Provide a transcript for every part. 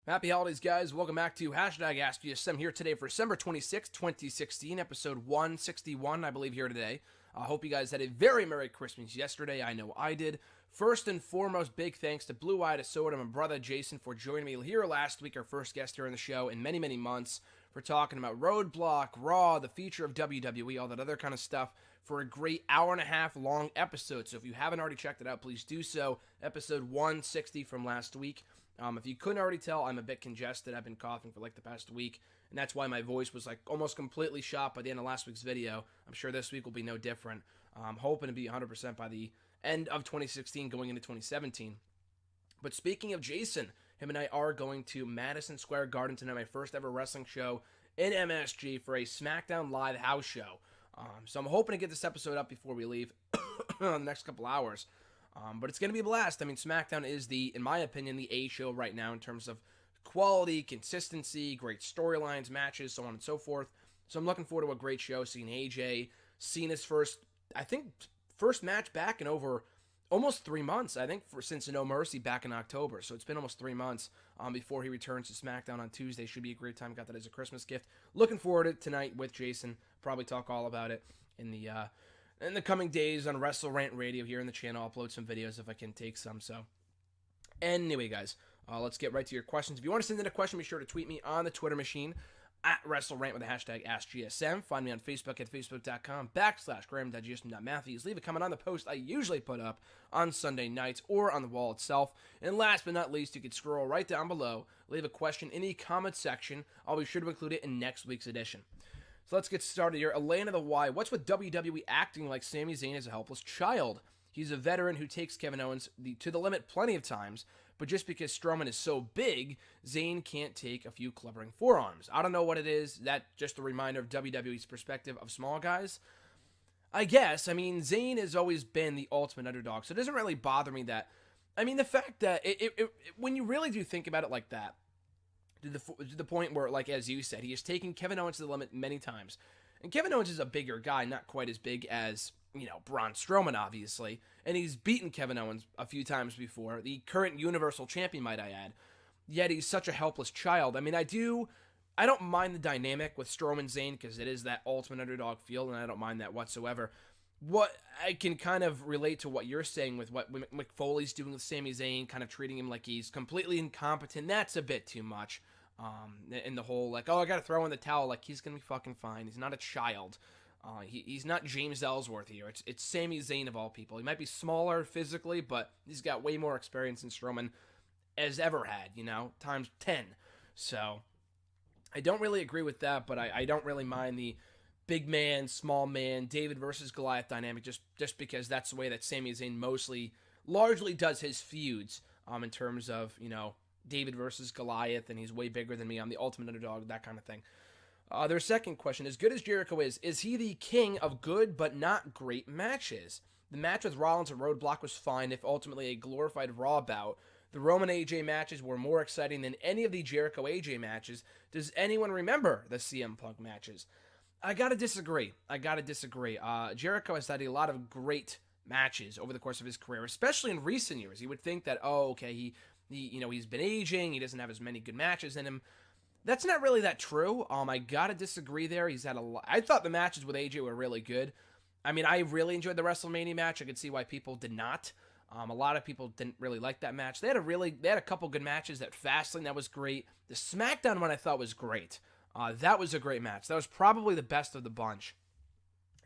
Happy holidays, guys. Welcome back to Hashtag AskGSM here today for December 26, 2016, episode 161, I believe, here today. I hope you guys had a very Merry Christmas yesterday. I know I did. First and foremost, big thanks to Blue Eye to Soda and my brother Jason for joining me here last week, our first guest here on the show in many, many months, for talking about Roadblock, Raw, the feature of WWE, all that other kind of stuff, for a great hour-and-a-half long episode. So if you haven't already checked it out, please do so. Episode 160 from last week. If you couldn't already tell, I'm a bit congested. I've been coughing for like the past week, and that's why my voice was like almost completely shot by the end of last week's video. I'm sure this week will be no different. I'm hoping to be 100% by the end of 2016 going into 2017. But speaking of Jason, him and I are going to Madison Square Garden tonight, my first ever wrestling show in MSG for a SmackDown Live house show. So I'm hoping to get this episode up before we leave in the next couple hours. But it's going to be a blast. I mean, SmackDown is in my opinion, the A show right now in terms of quality, consistency, great storylines, matches, so on and so forth. So I'm looking forward to a great show, seeing AJ, seeing his first match back in over almost 3 months, I think, since No Mercy back in October. So it's been almost 3 months before he returns to SmackDown on Tuesday. Should be a great time. Got that as a Christmas gift. Looking forward to it tonight with Jason. Probably talk all about it in the coming days on Wrestle Rant Radio here on the channel. I'll upload some videos if I can take some. So anyway, guys, let's get right to your questions. If you want to send in a question, be sure to tweet me on the Twitter machine at WrestleRant with the hashtag AskGSM. Find me on Facebook at facebook.com/Graham.GSM.Matthews. Leave a comment on the post I usually put up on Sunday nights or on the wall itself. And last but not least, you can scroll right down below, leave a question in the comment section. I'll be sure to include it in next week's edition. So let's get started here. Elena the Y. What's with WWE acting like Sami Zayn is a helpless child? He's a veteran who takes Kevin Owens to the limit plenty of times, but just because Strowman is so big, Zayn can't take a few clubbering forearms. I don't know what it is. That's just a reminder of WWE's perspective of small guys. I guess. I mean, Zayn has always been the ultimate underdog, so it doesn't really bother me that. I mean, the fact that when you really do think about it like that, to the point where, like as you said, he has taken Kevin Owens to the limit many times. And Kevin Owens is a bigger guy, not quite as big as, Braun Strowman, obviously. And he's beaten Kevin Owens a few times before, the current Universal Champion, might I add. Yet he's such a helpless child. I mean, I don't mind the dynamic with Strowman Zayn because it is that ultimate underdog feel, and I don't mind that whatsoever. What I can kind of relate to what you're saying with what Mick Foley's doing with Sami Zayn, kind of treating him like he's completely incompetent, that's a bit too much. In the whole, like, oh, I gotta throw in the towel, like, he's gonna be fucking fine. He's not a child. He's not James Ellsworth here. It's Sami Zayn of all people. He might be smaller physically, but he's got way more experience than Strowman has ever had, times 10. So, I don't really agree with that, but I don't really mind the big man, small man, David versus Goliath dynamic, just because that's the way that Sami Zayn largely does his feuds, in terms of, David versus Goliath, and he's way bigger than me. I'm the ultimate underdog, that kind of thing. Their second question, as good as Jericho is he the king of good but not great matches? The match with Rollins and Roadblock was fine, if ultimately a glorified Raw bout. The Roman AJ matches were more exciting than any of the Jericho AJ matches. Does anyone remember the CM Punk matches? I gotta disagree. Jericho has had a lot of great matches over the course of his career, especially in recent years. You would think that, he's been aging, he doesn't have as many good matches in him. That's not really that true. I gotta disagree there. He's had a lot. I thought the matches with AJ were really good. I mean, I really enjoyed the WrestleMania match. I could see why people did not. A lot of people didn't really like that match. They had a couple good matches. That Fastlane, that was great. The SmackDown one I thought was great. That was a great match. That was probably the best of the bunch.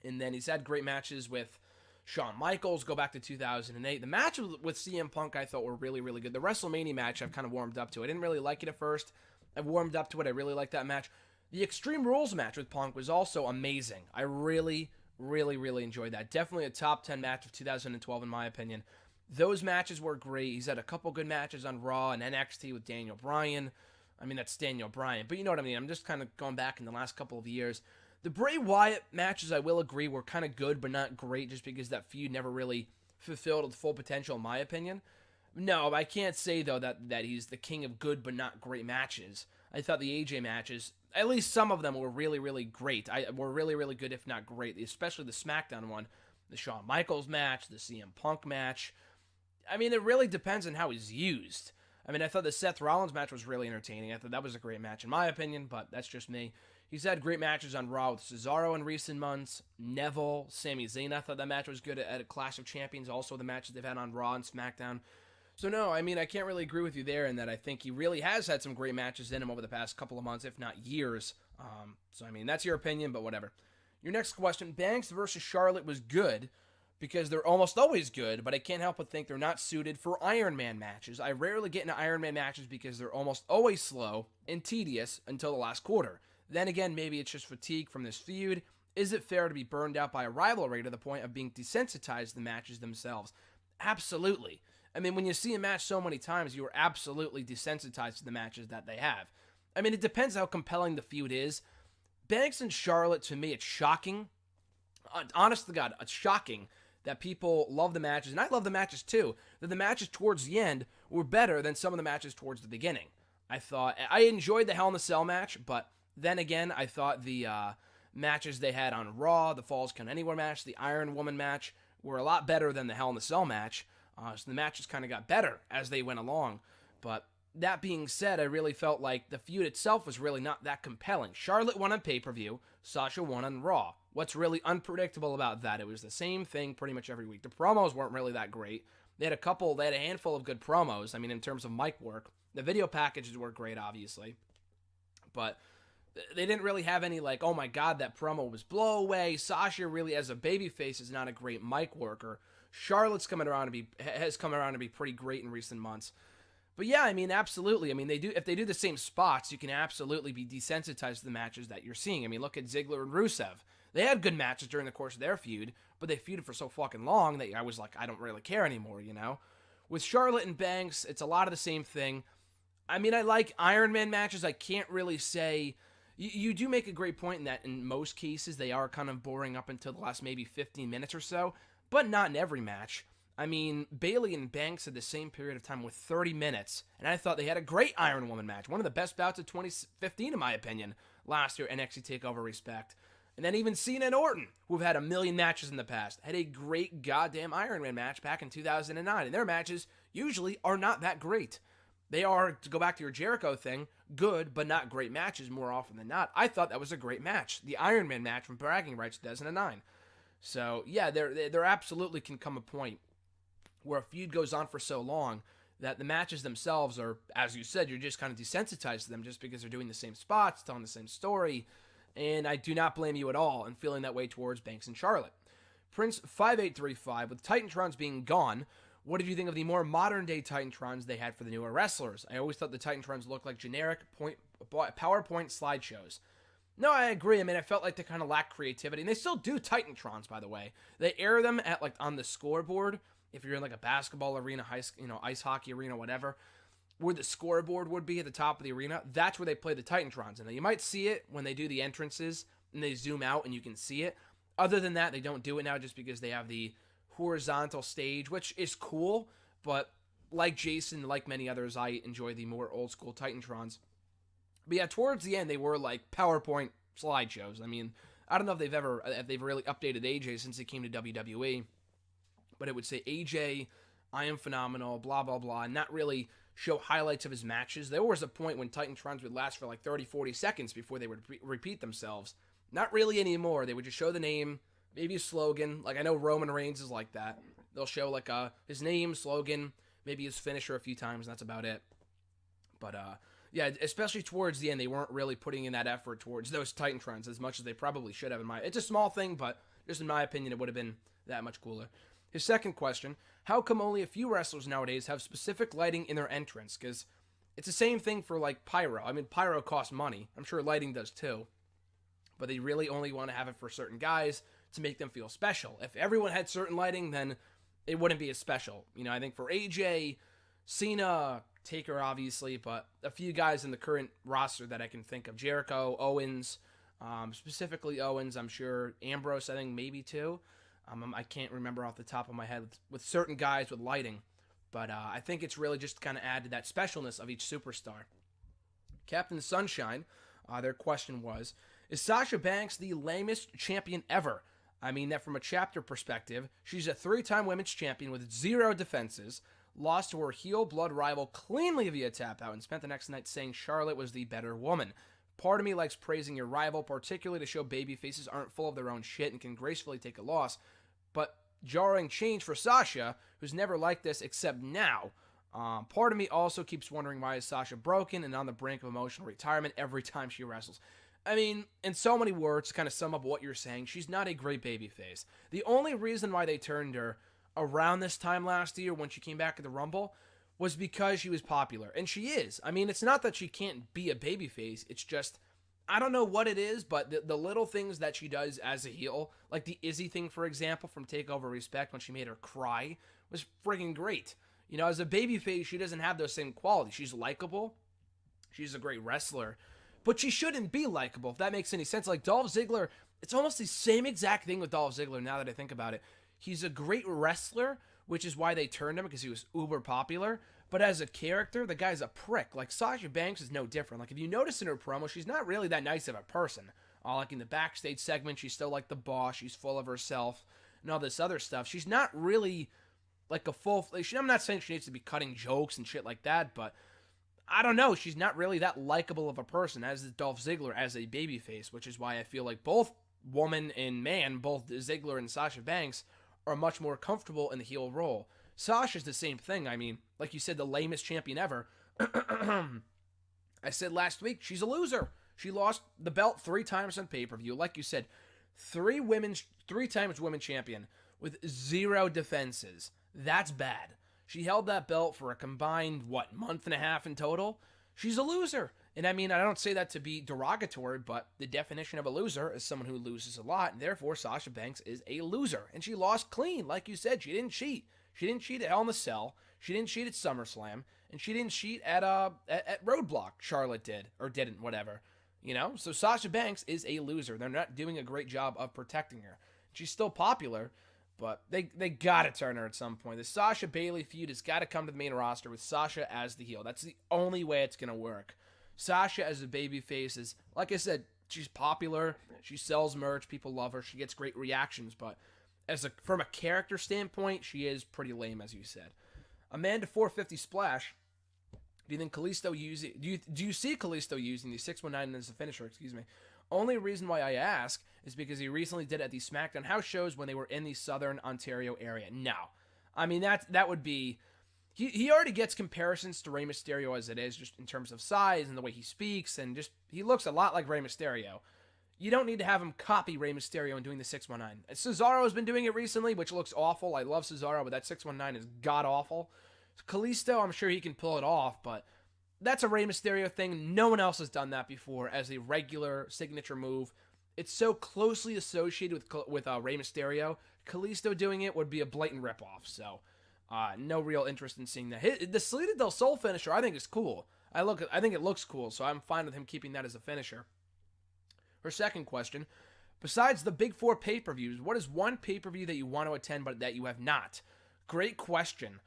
And then he's had great matches with Shawn Michaels, go back to 2008. The match with CM Punk I thought were really, really good. The WrestleMania match I've kind of warmed up to. I didn't really like it at first. I've warmed up to it. I really liked that match. The Extreme Rules match with Punk was also amazing. I really, really, really enjoyed that. Definitely a top 10 match of 2012 in my opinion. Those matches were great. He's had a couple good matches on Raw and NXT with Daniel Bryan. I mean, that's Daniel Bryan, but you know what I mean. I'm just kind of going back in the last couple of years. The Bray Wyatt matches, I will agree, were kind of good, but not great, just because that feud never really fulfilled its full potential, in my opinion. No, I can't say, though, that he's the king of good but not great matches. I thought the AJ matches, at least some of them, were really, really great. Were really, really good, if not great, especially the SmackDown one. The Shawn Michaels match, the CM Punk match. I mean, it really depends on how he's used. I mean, I thought the Seth Rollins match was really entertaining. I thought that was a great match in my opinion, but that's just me. He's had great matches on Raw with Cesaro in recent months. Neville, Sami Zayn, I thought that match was good at a Clash of Champions. Also, the matches they've had on Raw and SmackDown. So, no, I mean, I can't really agree with you there in that I think he really has had some great matches in him over the past couple of months, if not years. So, I mean, that's your opinion, but whatever. Your next question, Banks versus Charlotte was good because they're almost always good, but I can't help but think they're not suited for Iron Man matches. I rarely get into Iron Man matches because they're almost always slow and tedious until the last quarter. Then again, maybe it's just fatigue from this feud. Is it fair to be burned out by a rivalry to the point of being desensitized to the matches themselves? Absolutely. I mean, when you see a match so many times, you are absolutely desensitized to the matches that they have. I mean, it depends how compelling the feud is. Banks and Charlotte, to me, it's shocking. Honest to God, it's shocking that people love the matches, and I love the matches too, that the matches towards the end were better than some of the matches towards the beginning. I enjoyed the Hell in a Cell match, but then again, I thought the matches they had on Raw, the Falls Count Anywhere match, the Iron Woman match, were a lot better than the Hell in a Cell match. So the matches kind of got better as they went along. But that being said, I really felt like the feud itself was really not that compelling. Charlotte won on pay-per-view, Sasha won on Raw. What's really unpredictable about that? It was the same thing pretty much every week. The promos weren't really that great. They had a handful of good promos. I mean, in terms of mic work. The video packages were great, obviously. But they didn't really have any, like, oh my god, that promo was blow away. Sasha really, as a babyface, is not a great mic worker. Charlotte's has come around to be pretty great in recent months. But yeah, I mean, absolutely. I mean, if they do the same spots, you can absolutely be desensitized to the matches that you're seeing. I mean, look at Ziggler and Rusev. They had good matches during the course of their feud, but they feuded for so fucking long that I was like, I don't really care anymore, you know? With Charlotte and Banks, it's a lot of the same thing. I mean, I like Iron Man matches. I can't really say... You do make a great point in that in most cases they are kind of boring up until the last maybe 15 minutes or so, but not in every match. I mean, Bayley and Banks had the same period of time with 30 minutes, and I thought they had a great Iron Woman match. One of the best bouts of 2015, in my opinion, last year, NXT TakeOver respect. And then even Cena and Orton, who've had a million matches in the past, had a great goddamn Iron Man match back in 2009, and their matches usually are not that great. They are, to go back to your Jericho thing, good but not great matches more often than not. I thought that was a great match. The Iron Man match from Bragging Rights 2009. So, yeah, there absolutely can come a point where a feud goes on for so long that the matches themselves are, as you said, you're just kind of desensitized to them just because they're doing the same spots, telling the same story. And I do not blame you at all in feeling that way towards Banks and Charlotte. Prince5835, with Titantrons being gone, what did you think of the more modern-day Titantrons they had for the newer wrestlers? I always thought the Titantrons looked like generic PowerPoint slideshows. No, I agree. I mean, I felt like they kind of lack creativity, and they still do Titantrons, by the way. They air them at on the scoreboard. If you're in a basketball arena, ice hockey arena, whatever, where the scoreboard would be at the top of the arena, that's where they play the Titantrons. And you might see it when they do the entrances and they zoom out and you can see it. Other than that, they don't do it now just because they have the horizontal stage, which is cool, but like Jason, like many others, I enjoy the more old school Titantrons. But yeah, towards the end, they were like PowerPoint slideshows. I mean, I don't know if they've really updated AJ since he came to WWE, but it would say AJ, I am phenomenal, blah, blah, blah, and not really show highlights of his matches. There was a point when Titantrons would last for 30, 40 seconds before they would repeat themselves. Not really anymore. They would just show the name, maybe a slogan. I know Roman Reigns is like that. They'll show his name, slogan, maybe his finisher a few times, and that's about it. But yeah, especially towards the end, they weren't really putting in that effort towards those Titantrons as much as they probably should have. It's a small thing, but just in my opinion, it would have been that much cooler. His second question, how come only a few wrestlers nowadays have specific lighting in their entrance? Because it's the same thing for pyro. I mean, pyro costs money. I'm sure lighting does too. But they really only want to have it for certain guys to make them feel special. If everyone had certain lighting, then it wouldn't be as special. I think for AJ, Cena, Taker obviously, but a few guys in the current roster that I can think of. Jericho, Owens, specifically Owens, I'm sure. Ambrose, I think maybe too. I can't remember off the top of my head with certain guys with lighting. But I think it's really just to kind of add to that specialness of each superstar. Captain Sunshine, their question was, is Sasha Banks the lamest champion ever? I mean that from a chapter perspective, she's a 3-time women's champion with 0 defenses, lost to her heel blood rival cleanly via tap out, and spent the next night saying Charlotte was the better woman. Part of me likes praising your rival, particularly to show babyfaces aren't full of their own shit and can gracefully take a loss, but jarring change for Sasha, who's never like this except now. Part of me also keeps wondering why is Sasha broken and on the brink of emotional retirement every time she wrestles. I mean, in so many words, to kind of sum up what you're saying, she's not a great babyface. The only reason why they turned her around this time last year when she came back at the Rumble was because she was popular. And she is. I mean, it's not that she can't be a babyface. It's just, I don't know what it is, but the little things that she does as a heel, like the Izzy thing, for example, from TakeOver Respect when she made her cry, was friggin' great. You know, as a babyface, she doesn't have those same qualities. She's likable. She's a great wrestler. But she shouldn't be likable, if that makes any sense. Like Dolph Ziggler, it's almost the same exact thing with Dolph Ziggler now that I think about it. He's a great wrestler, which is why they turned him, because he was uber popular. But as a character, the guy's a prick. Like Sasha Banks is no different. Like if you notice in her promo, she's not really that nice of a person. Like in the backstage segment, she's still like the boss. She's full of herself and all this other stuff. She's not really like a full... I'm not saying she needs to be cutting jokes and shit like that, but I don't know. She's not really that likable of a person, as is Dolph Ziggler as a babyface, which is why I feel like both woman and man, both Ziggler and Sasha Banks, are much more comfortable in the heel role. Sasha's the same thing. I mean, like you said, the lamest champion ever. I said last week, she's a loser. She lost the belt 3 times on pay-per-view. Like you said, 3 times women champion with 0 defenses. That's bad. She held that belt for a combined, month and a half in total? She's a loser. And I mean, I don't say that to be derogatory, but the definition of a loser is someone who loses a lot, and therefore Sasha Banks is a loser. And she lost clean. Like you said, she didn't cheat. She didn't cheat at Hell in a Cell. She didn't cheat at SummerSlam. And she didn't cheat at Roadblock. Charlotte did. Or didn't, whatever. You know? So Sasha Banks is a loser. They're not doing a great job of protecting her. She's still popular, but they gotta turn her at some point. The Sasha Bayley feud has got to come to the main roster with Sasha as the heel. That's the only way it's gonna work. Sasha as a babyface is, like I said, she's popular. She sells merch. People love her. She gets great reactions. But from a character standpoint, she is pretty lame, as you said. Amanda 450 Splash. Do you think Kalisto do you see Kalisto using the 619 as a finisher? Excuse me. Only reason why I ask is because he recently did it at the SmackDown house shows when they were in the Southern Ontario area. Now, I mean that would be. He already gets comparisons to Rey Mysterio as it is, just in terms of size and the way he speaks, and just he looks a lot like Rey Mysterio. You don't need to have him copy Rey Mysterio and doing the 619. Cesaro has been doing it recently, which looks awful. I love Cesaro, but that 619 is god-awful. Kalisto, I'm sure he can pull it off, but that's a Rey Mysterio thing. No one else has done that before as a regular signature move. It's so closely associated with Rey Mysterio. Kalisto doing it would be a blatant ripoff, so no real interest in seeing that. The Salida del Sol finisher, I think, is cool. I think it looks cool, so I'm fine with him keeping that as a finisher. Her second question, besides the Big 4 pay-per-views, what is one pay-per-view that you want to attend but that you have not? Great question.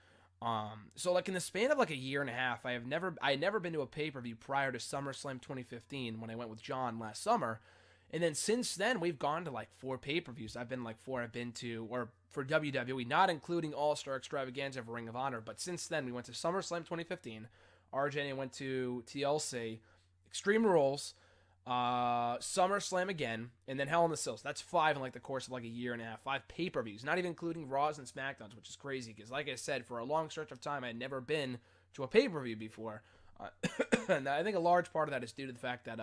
So like in the span of like a year and a half, I had never been to a pay-per-view prior to SummerSlam 2015 when I went with John last summer. And then since then, we've gone to like 4 pay-per-views. I've been to, or for WWE, not including All-Star Extravaganza for Ring of Honor, but since then, we went to SummerSlam 2015, RJ and I went to TLC, Extreme Rules, SummerSlam again, and then Hell in a Cell. So that's 5 in like the course of like a year and a half. 5 pay-per-views, not even including Raws and SmackDowns, which is crazy, because like I said, for a long stretch of time, I had never been to a pay-per-view before. And I think a large part of that is due to the fact that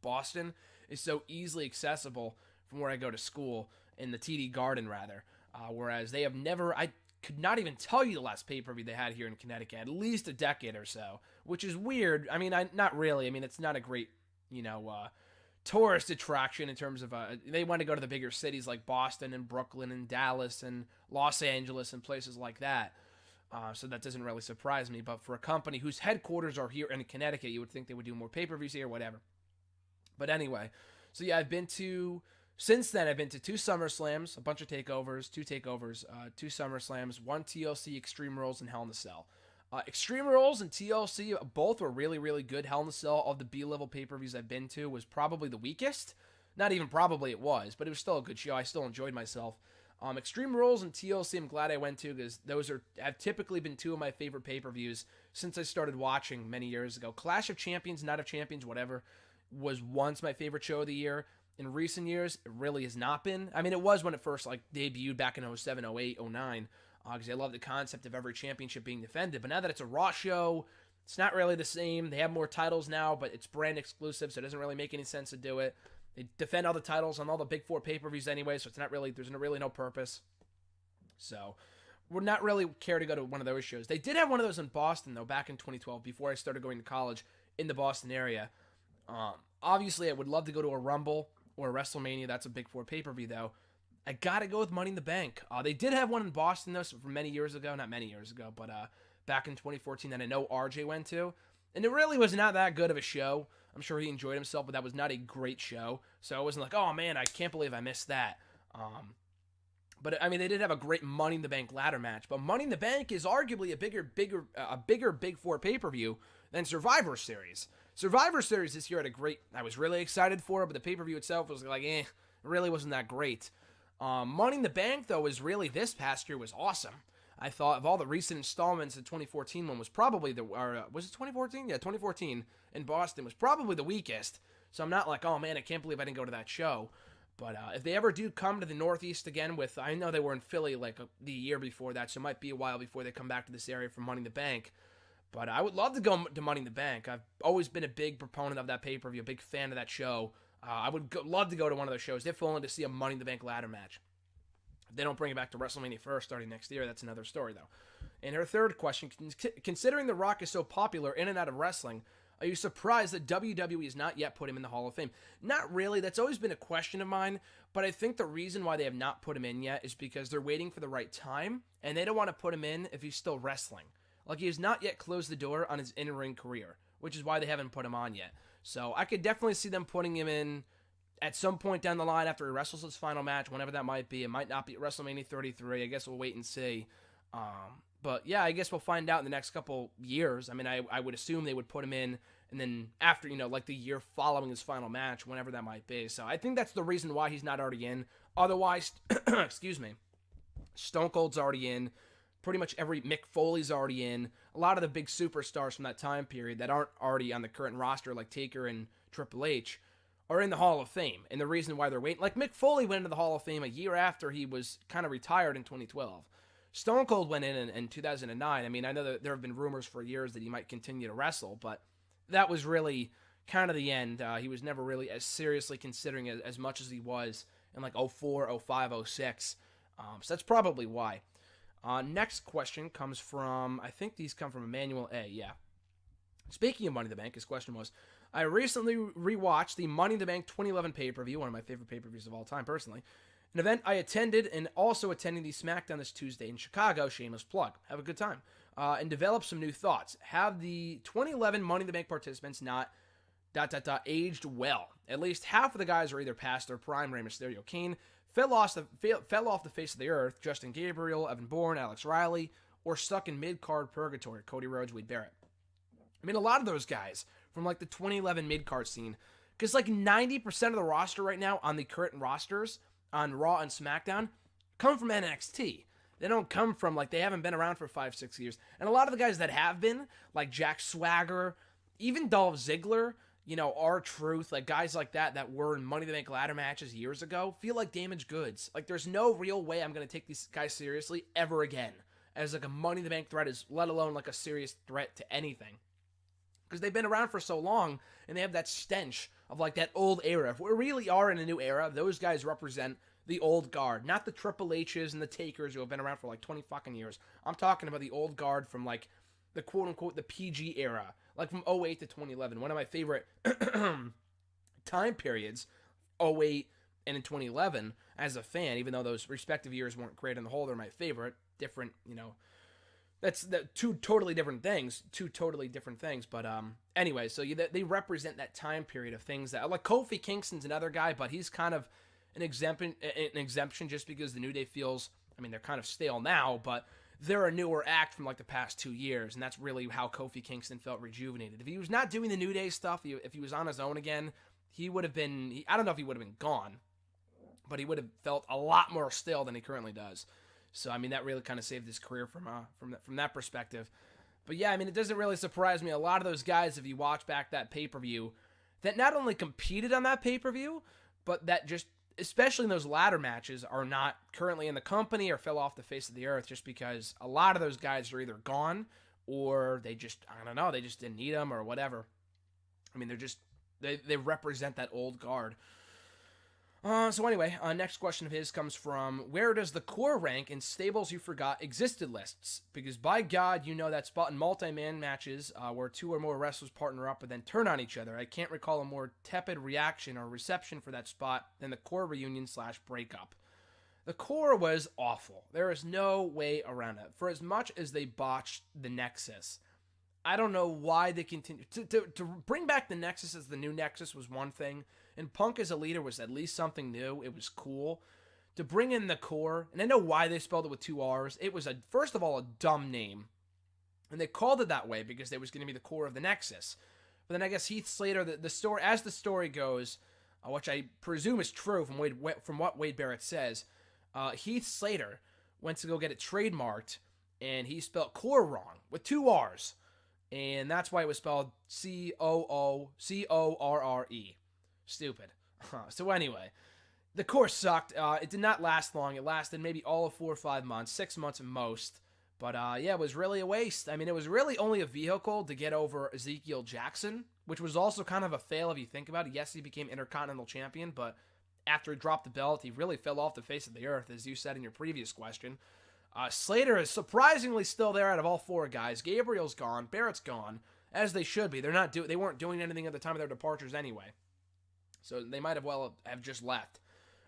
Boston is so easily accessible from where I go to school, in the TD Garden rather, whereas they have never, I could not even tell you the last pay-per-view they had here in Connecticut, at least a decade or so, which is weird. I mean, not really. I mean, it's not a great, tourist attraction in terms of, they want to go to the bigger cities like Boston and Brooklyn and Dallas and Los Angeles and places like that. So that doesn't really surprise me. But for a company whose headquarters are here in Connecticut, you would think they would do more pay-per-views here, whatever. But anyway, so yeah, since then, I've been to 2 SummerSlams, a bunch of takeovers, 2 takeovers, 2 SummerSlams, 1 TLC, Extreme Rules, and Hell in a Cell. Extreme Rules and TLC, both were really, really good. Hell in a Cell, of the B-level pay-per-views I've been to, was probably the weakest. Not even probably, it was, but it was still a good show. I still enjoyed myself. Extreme Rules and TLC I'm glad I went to because those have typically been two of my favorite pay-per-views since I started watching many years ago. Clash of Champions, Night of Champions, whatever, was once my favorite show of the year. In recent years, it really has not been. I mean, it was when it first debuted back in 07, 08, 09, because I love the concept of every championship being defended. But now that it's a Raw show, it's not really the same. They have more titles now, but it's brand exclusive, so it doesn't really make any sense to do it. They defend all the titles on all the big four pay-per-views anyway, so there's really no purpose. So, would not really care to go to one of those shows. They did have one of those in Boston, though, back in 2012, before I started going to college in the Boston area. Obviously, I would love to go to a Rumble or a WrestleMania. That's a big four pay-per-view, though. I gotta go with Money in the Bank. They did have one in Boston, though, from many years ago. Not many years ago, but back in 2014 that I know RJ went to. And it really was not that good of a show. I'm sure he enjoyed himself, but that was not a great show. So I wasn't like, oh man, I can't believe I missed that. But I mean, they did have a great Money in the Bank ladder match. But Money in the Bank is arguably a bigger Big Four pay-per-view than Survivor Series. Survivor Series this year had I was really excited for it, but the pay-per-view itself was like, it really wasn't that great. Money in the Bank, though, this past year was awesome. I thought of all the recent installments, the 2014 one was probably was it 2014? Yeah, 2014 in Boston was probably the weakest. So I'm not like, oh man, I can't believe I didn't go to that show. But if they ever do come to the Northeast again I know they were in Philly the year before that, so it might be a while before they come back to this area for Money in the Bank. But I would love to go to Money in the Bank. I've always been a big proponent of that pay-per-view, a big fan of that show. I would love to go to one of those shows, if only to see a Money in the Bank ladder match. If they don't bring it back to WrestleMania first starting next year, that's another story, though. And her third question, considering The Rock is so popular in and out of wrestling, are you surprised that WWE has not yet put him in the Hall of Fame? Not really. That's always been a question of mine, but I think the reason why they have not put him in yet is because they're waiting for the right time, and they don't want to put him in if he's still wrestling. He has not yet closed the door on his in-ring career, which is why they haven't put him on yet. So I could definitely see them putting him in at some point down the line after he wrestles his final match, whenever that might be. It might not be at WrestleMania 33. I guess we'll wait and see. But yeah, I guess we'll find out in the next couple years. I mean, I would assume they would put him in, and then after, the year following his final match, whenever that might be. So I think that's the reason why he's not already in. Otherwise, excuse me, Stone Cold's already in. Pretty much Mick Foley's already in. A lot of the big superstars from that time period that aren't already on the current roster, like Taker and Triple H, are in the Hall of Fame. And the reason why they're waiting, Mick Foley went into the Hall of Fame a year after he was kind of retired in 2012. Stone Cold went in 2009. I mean, I know that there have been rumors for years that he might continue to wrestle, but that was really kind of the end. He was never really as seriously considering it as much as he was in 04, 05, 06. So that's probably why. Next question comes from, I think these come from Emmanuel A. Yeah. Speaking of Money in the Bank, his question was, I recently rewatched the Money in the Bank 2011 pay-per-view, one of my favorite pay-per-views of all time, personally. An event I attended, and also attending the SmackDown this Tuesday in Chicago, shameless plug. Have a good time. And develop some new thoughts. Have the 2011 Money in the Bank participants not aged well? At least half of the guys are either past their prime. Rey Mysterio, Kane fell off the face of the earth. Justin Gabriel, Evan Bourne, Alex Riley, or stuck in mid-card purgatory. Cody Rhodes, Wade Barrett. I mean, a lot of those guys from the 2011 mid-card scene, because 90% of the roster right now on the current rosters on Raw and SmackDown come from NXT. They don't come from, they haven't been around for 5-6 years. And a lot of the guys that have been, like Jack Swagger, even Dolph Ziggler, R-Truth, guys like that were in Money in the Bank ladder matches years ago, feel like damaged goods. There's no real way I'm going to take these guys seriously ever again as a Money in the Bank threat, let alone a serious threat to anything. Because they've been around for so long, and they have that stench of that old era. If we really are in a new era, those guys represent the old guard, not the Triple H's and the Takers who have been around for 20 fucking years. I'm talking about the old guard from the quote-unquote the PG era, from 08 to 2011. One of my favorite time periods, 08 and in 2011, as a fan, even though those respective years weren't great on the whole, they're my favorite. Different, that's two totally different things. But anyway, so they represent that time period of things that, Kofi Kingston's another guy, but he's kind of an exemption just because the New Day feels, they're kind of stale now, but they're a newer act from the past 2 years, and that's really how Kofi Kingston felt rejuvenated. If he was not doing the New Day stuff, if he was on his own again, he would have been, I don't know if he would have been gone, but he would have felt a lot more stale than he currently does. So, I mean, that really kind of saved his career from that perspective. But yeah, I mean, it doesn't really surprise me. A lot of those guys, if you watch back that pay-per-view, that not only competed on that pay-per-view, but that just, especially in those ladder matches, are not currently in the company or fell off the face of the earth just because a lot of those guys are either gone or they just, I don't know, they just didn't need them or whatever. I mean, they represent that old guard. So anyway, next question of his comes from, where does the core rank in stables you forgot existed lists? Because by God, you know that spot in multi-man matches where two or more wrestlers partner up and then turn on each other. I can't recall a more tepid reaction or reception for that spot than the core reunion / breakup. The core was awful. There is no way around it. For as much as they botched the Nexus, I don't know why they continue to bring back the Nexus as the new Nexus was one thing, and Punk as a leader was at least something new. It was cool. To bring in the core, and I know why they spelled it with 2 R's. It was first of all a dumb name, and they called it that way because it was going to be the core of the Nexus. But then I guess Heath Slater, the story, as the story goes, which I presume is true from what Wade Barrett says, Heath Slater went to go get it trademarked, and he spelled core wrong with 2 R's. And that's why it was spelled Coorre. Stupid. So anyway, the course sucked. It did not last long. It lasted maybe all of 4 or 5 months, 6 months at most. But yeah, it was really a waste. I mean, it was really only a vehicle to get over Ezekiel Jackson, which was also kind of a fail if you think about it. Yes, he became Intercontinental Champion, but after he dropped the belt, he really fell off the face of the earth, as you said in your previous question. Slater is surprisingly still there out of all 4 guys. Gabriel's gone. Barrett's gone, as they should be. They weren't doing anything at the time of their departures anyway. So they might have just left.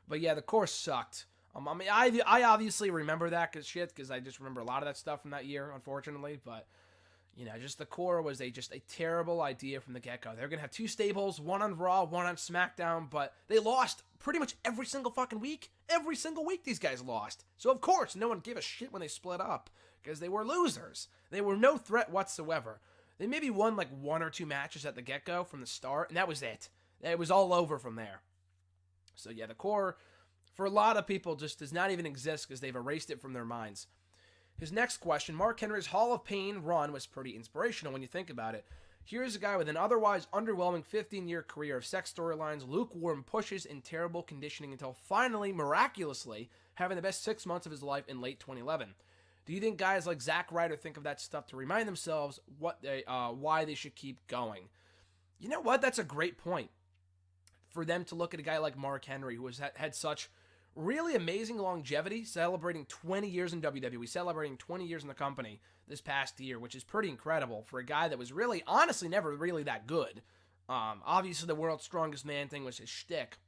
But yeah, the course sucked. I mean, I obviously remember that because I just remember a lot of that stuff from that year, unfortunately. But, you know, just the core was just a terrible idea from the get-go. They were going to have 2 stables, one on Raw, one on SmackDown, but they lost pretty much every single fucking week. Every single week these guys lost. So, of course, no one gave a shit when they split up because they were losers. They were no threat whatsoever. They maybe won like 1 or 2 matches at the get-go from the start, and that was it. It was all over from there. So, yeah, the core, for a lot of people, just does not even exist because they've erased it from their minds. His next question, Mark Henry's Hall of Pain run was pretty inspirational when you think about it. Here's a guy with an otherwise underwhelming 15-year career of sex storylines, lukewarm pushes, and terrible conditioning until finally, miraculously, having the best 6 months of his life in late 2011. Do you think guys like Zack Ryder think of that stuff to remind themselves why they should keep going? You know what? That's a great point. For them to look at a guy like Mark Henry, who has had such really amazing longevity, celebrating 20 years in WWE, celebrating 20 years in the company this past year, which is pretty incredible for a guy that was really, honestly, never really that good. Obviously, the World's Strongest Man thing was his shtick,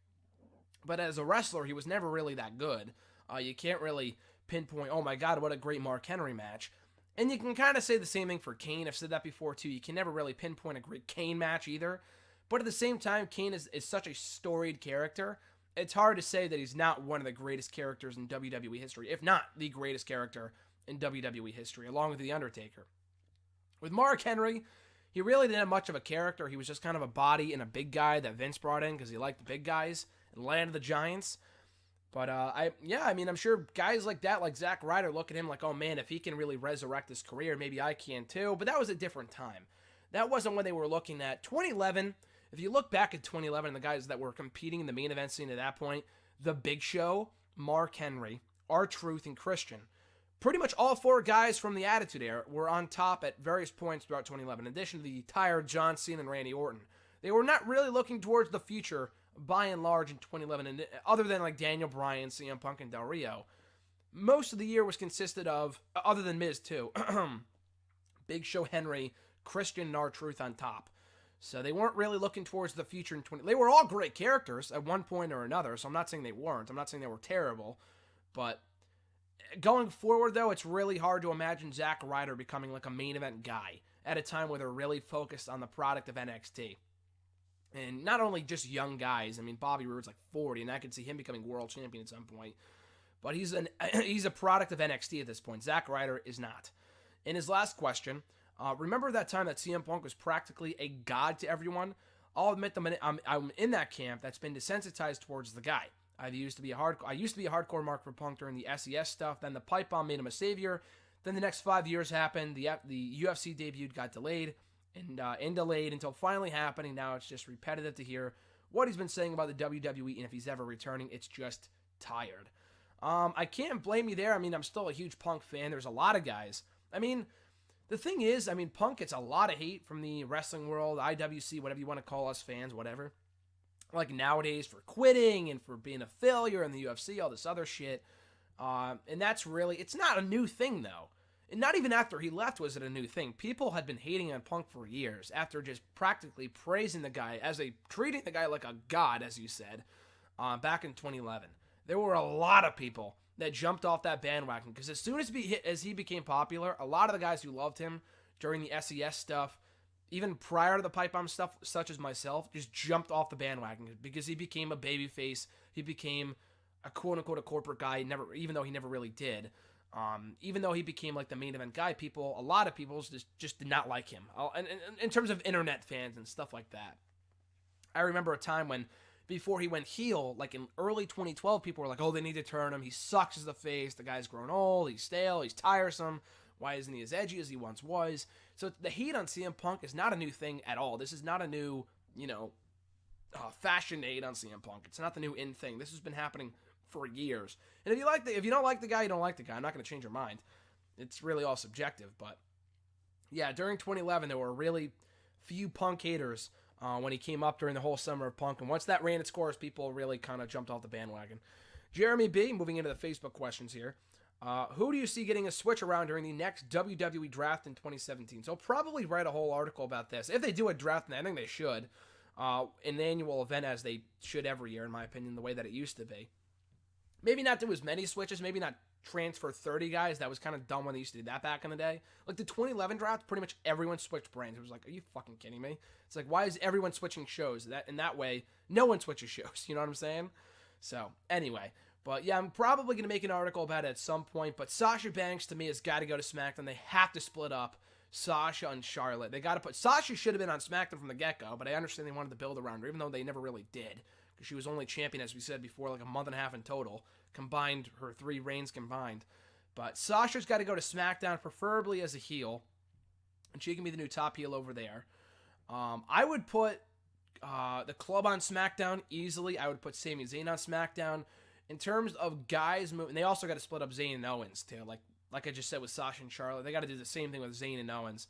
but as a wrestler, he was never really that good. You can't really pinpoint, oh my God, what a great Mark Henry match. And you can kind of say the same thing for Kane. I've said that before, too. You can never really pinpoint a great Kane match either. But at the same time, Kane is such a storied character. It's hard to say that he's not one of the greatest characters in WWE history, if not the greatest character in WWE history, along with The Undertaker. With Mark Henry, he really didn't have much of a character. He was just kind of a body and a big guy that Vince brought in because he liked the big guys and Land of the Giants. But, I'm sure guys like that, like Zack Ryder, look at him like, oh man, if he can really resurrect his career, maybe I can too. But that was a different time. That wasn't when they were looking at 2011. If you look back at 2011 and the guys that were competing in the main event scene at that point, The Big Show, Mark Henry, R-Truth, and Christian, pretty much all 4 guys from the Attitude Era were on top at various points throughout 2011, in addition to the tired John Cena and Randy Orton. They were not really looking towards the future, by and large, in 2011, and other than like Daniel Bryan, CM Punk, and Del Rio. Most of the year was consisted of, other than Miz too, Big Show, Henry, Christian, and R-Truth on top. So they weren't really looking towards the future in 20... They were all great characters at one point or another, so I'm not saying they weren't. I'm not saying they were terrible. But going forward, though, it's really hard to imagine Zack Ryder becoming like a main event guy at a time where they're really focused on the product of NXT. And not only just young guys. I mean, Bobby Roode's like 40, and I could see him becoming world champion at some point. But he's a product of NXT at this point. Zack Ryder is not. In his last question... remember that time that CM Punk was practically a god to everyone? I'll admit I'm in that camp that's been desensitized towards the guy. I used to be a hardcore mark for Punk during the SES stuff. Then the pipe bomb made him a savior. Then the next 5 years happened. The UFC debut got delayed and delayed until finally happening. Now it's just repetitive to hear what he's been saying about the WWE, and if he's ever returning, it's just tired. I can't blame you there. I mean, I'm still a huge Punk fan. There's a lot of guys. I mean, the thing is, Punk gets a lot of hate from the wrestling world, IWC, whatever you want to call us fans, whatever. Like nowadays for quitting and for being a failure in the UFC, all this other shit. And that's really, it's not a new thing though. And not even after he left was it a new thing. People had been hating on Punk for years after just practically praising the guy treating the guy like a god, as you said, back in 2011. There were a lot of people that jumped off that bandwagon because as soon as he became popular, a lot of the guys who loved him during the SES stuff, even prior to the pipe bomb stuff, such as myself, just jumped off the bandwagon because he became a babyface. He became a quote-unquote a corporate guy, even though he never really did. Even though he became like the main event guy, a lot of people just did not like him. In terms of internet fans and stuff like that. I remember a time when, before he went heel, like in early 2012, people were like, oh, they need to turn him. He sucks as the face. The guy's grown old. He's stale. He's tiresome. Why isn't he as edgy as he once was? So the hate on CM Punk is not a new thing at all. This is not a new, fashion hate on CM Punk. It's not the new in thing. This has been happening for years. And if you don't like the guy, you don't like the guy. I'm not going to change your mind. It's really all subjective. But yeah, during 2011, there were really few Punk haters when he came up during the whole summer of Punk. And once that ran its course, people really kind of jumped off the bandwagon. Jeremy B, moving into the Facebook questions here. Who do you see getting a switch around during the next WWE draft in 2017? So I'll probably write a whole article about this. If they do a draft, and I think they should, an annual event as they should every year, in my opinion, the way that it used to be. Maybe not do as many switches, maybe not transfer 30 guys. That was kind of dumb when they used to do that back in the day. Like the 2011 draft, pretty much everyone switched brands. It was like, are you fucking kidding me? It's like, why is everyone switching shows? In that way, no one switches shows. You know what I'm saying? So, anyway. But yeah, I'm probably going to make an article about it at some point. But Sasha Banks, to me, has got to go to SmackDown. They have to split up Sasha and Charlotte. They got to Sasha should have been on SmackDown from the get-go, but I understand they wanted to build around her, even though they never really did. Because she was only champion, as we said before, like a month and a half in total. Combined, her 3 reigns combined. But Sasha's got to go to SmackDown, preferably as a heel. And she can be the new top heel over there. I would put the Club on SmackDown easily. I would put Sami Zayn on SmackDown. In terms of guys moving, they also got to split up Zayn and Owens too. Like I just said with Sasha and Charlotte, they got to do the same thing with Zayn and Owens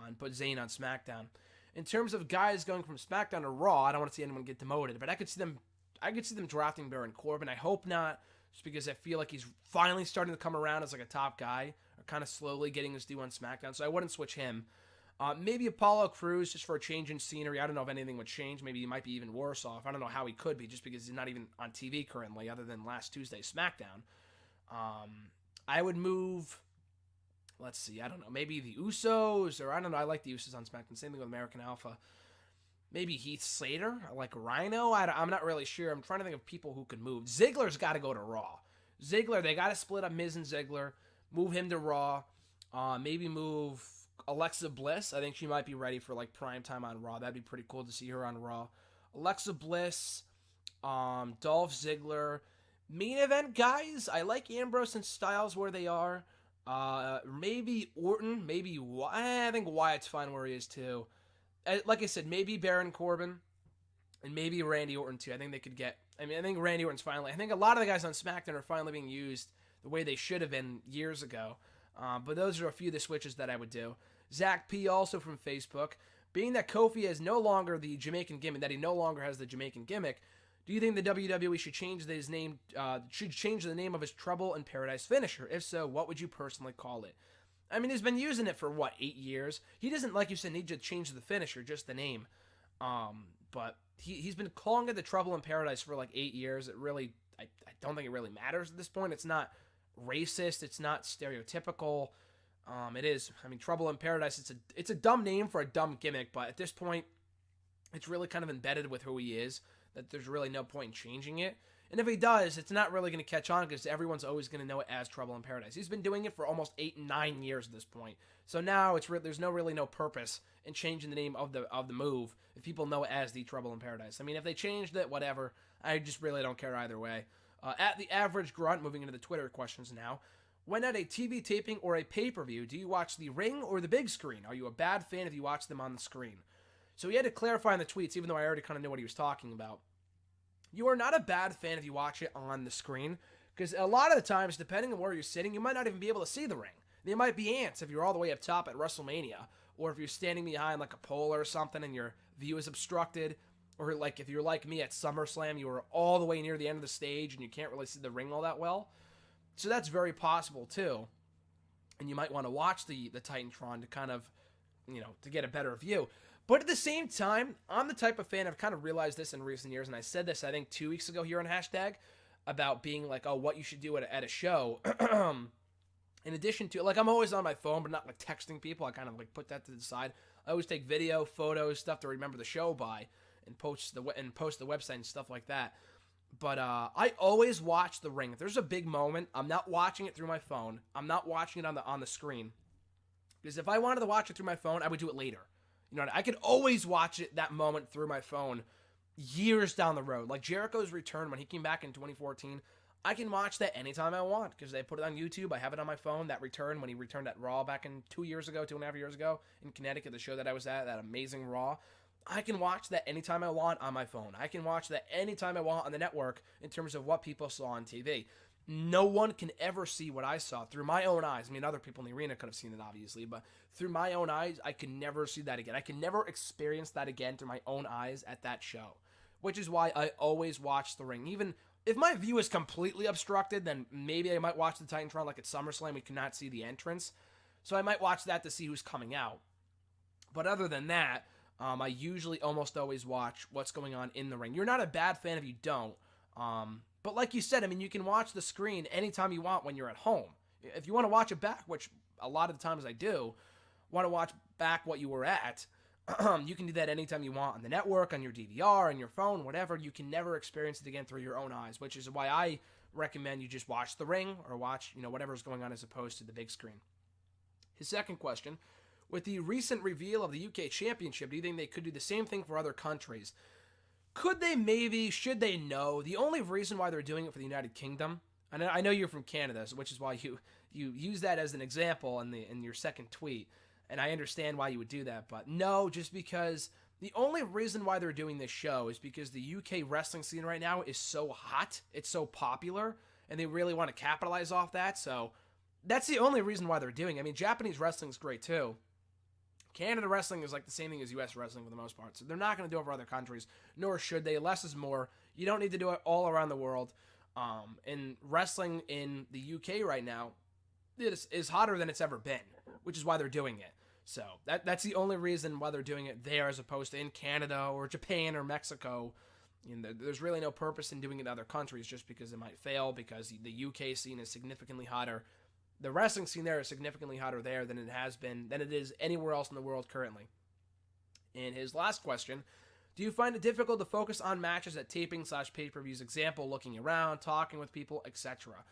and put Zayn on SmackDown. In terms of guys going from SmackDown to Raw, I don't want to see anyone get demoted, but I could see them drafting Baron Corbin. I hope not, just because I feel like he's finally starting to come around as like a top guy, or kind of slowly getting his due on SmackDown. So I wouldn't switch him. Maybe Apollo Crews just for a change in scenery. I don't know if anything would change. Maybe he might be even worse off. I don't know how he could be, just because he's not even on TV currently, other than last Tuesday's SmackDown. I would move, let's see, I don't know, maybe the Usos, or I don't know, I like the Usos on SmackDown. Same thing with American Alpha. Maybe Heath Slater, I like Rhino. I'm not really sure. I'm trying to think of people who could move. Ziggler's got to go to Raw. Ziggler, they got to split up Miz and Ziggler, move him to Raw, maybe move Alexa Bliss. I think she might be ready for like prime time on Raw. That'd be pretty cool to see her on Raw. Alexa Bliss, Dolph Ziggler. Main event guys, I like Ambrose and Styles where they are. Maybe Orton, maybe I think Wyatt's fine where he is too. Like I said, maybe Baron Corbin, and maybe Randy Orton too. I think they could get. I think Randy Orton's finally. I think a lot of the guys on SmackDown are finally being used the way they should have been years ago. But those are a few of the switches that I would do. Zach P. also from Facebook. Being that Kofi is no longer the Jamaican gimmick, that he no longer has the Jamaican gimmick, do you think the WWE should change his name? Should change the name of his Trouble in Paradise finisher? If so, what would you personally call it? I mean, he's been using it for 8 years. He doesn't, like you said, need to change the finisher, just the name. But he's been calling it the Trouble in Paradise for 8 years. It really, I don't think it really matters at this point. It's not racist. It's not stereotypical. It is. Trouble in Paradise. It's a dumb name for a dumb gimmick, but at this point, it's really kind of embedded with who he is. That there's really no point in changing it. And if he does, it's not really going to catch on because everyone's always going to know it as Trouble in Paradise. He's been doing it for almost 8-9 years at this point. So now there's really no purpose in changing the name of the move if people know it as the Trouble in Paradise. I mean, if they changed it, whatever. I just really don't care either way. At the average grunt, moving into the Twitter questions now. When at a TV taping or a pay-per-view, do you watch the ring or the big screen? Are you a bad fan if you watch them on the screen? So he had to clarify in the tweets, even though I already kind of knew what he was talking about. You are not a bad fan if you watch it on the screen, because a lot of the times, depending on where you're sitting, you might not even be able to see the ring. There might be ants if you're all the way up top at WrestleMania, or if you're standing behind like a pole or something and your view is obstructed, or like if you're like me at SummerSlam, you were all the way near the end of the stage and you can't really see the ring all that well. So that's very possible too. And you might want to watch the Titantron to kind of, to get a better view. But at the same time, I'm the type of fan, I've kind of realized this in recent years, and I said this, I think, 2 weeks ago here on Hashtag, about being like, what you should do at a show. In addition to, I'm always on my phone, but not, texting people. I kind of, put that to the side. I always take video, photos, stuff to remember the show by, and post the website and stuff like that. But I always watch the ring. If there's a big moment, I'm not watching it through my phone. I'm not watching it on the screen. Because if I wanted to watch it through my phone, I would do it later. I could always watch that moment through my phone years down the road. Like Jericho's return when he came back in 2014, I can watch that anytime I want because they put it on YouTube. I have it on my phone, that return when he returned at Raw back in 2.5 years ago in Connecticut, the show that I was at, that amazing Raw. I can watch that anytime I want on my phone. I can watch that anytime I want on the network in terms of what people saw on TV. No one can ever see what I saw through my own eyes. I mean, other people in the arena could have seen it, obviously, but through my own eyes, I can never see that again. I can never experience that again through my own eyes at that show, which is why I always watch the ring. Even if my view is completely obstructed, then maybe I might watch the Titantron like at SummerSlam. We cannot see the entrance, so I might watch that to see who's coming out. But other than that, I usually almost always watch what's going on in the ring. You're not a bad fan if you don't. But like you said, I mean, you can watch the screen anytime you want when you're at home. If you want to watch it back, which a lot of the times I do, want to watch back what you were at, you can do that anytime you want on the network, on your DVR, on your phone, whatever. You can never experience it again through your own eyes, which is why I recommend you just watch the ring or watch, whatever's going on as opposed to the big screen. His second question, with the recent reveal of the UK Championship, do you think they could do the same thing for other countries? Could they maybe? Should they? No. The only reason why they're doing it for the United Kingdom, and I know you're from Canada, which is why you use that as an example in your second tweet, and I understand why you would do that, but no, just because the only reason why they're doing this show is because the UK wrestling scene right now is so hot, it's so popular, and they really want to capitalize off that, so that's the only reason why they're doing it. I mean, Japanese wrestling is great too. Canada wrestling is like the same thing as U.S. wrestling for the most part. So they're not going to do it for other countries, nor should they. Less is more. You don't need to do it all around the world. And wrestling in the UK right now is hotter than it's ever been, which is why they're doing it. So that's the only reason why they're doing it there as opposed to in Canada or Japan or Mexico. There's really no purpose in doing it in other countries just because it might fail because the UK scene is significantly hotter. The wrestling scene there is significantly hotter there than it is anywhere else in the world currently. And his last question, do you find it difficult to focus on matches at taping/pay-per-views? Example, looking around, talking with people, etc.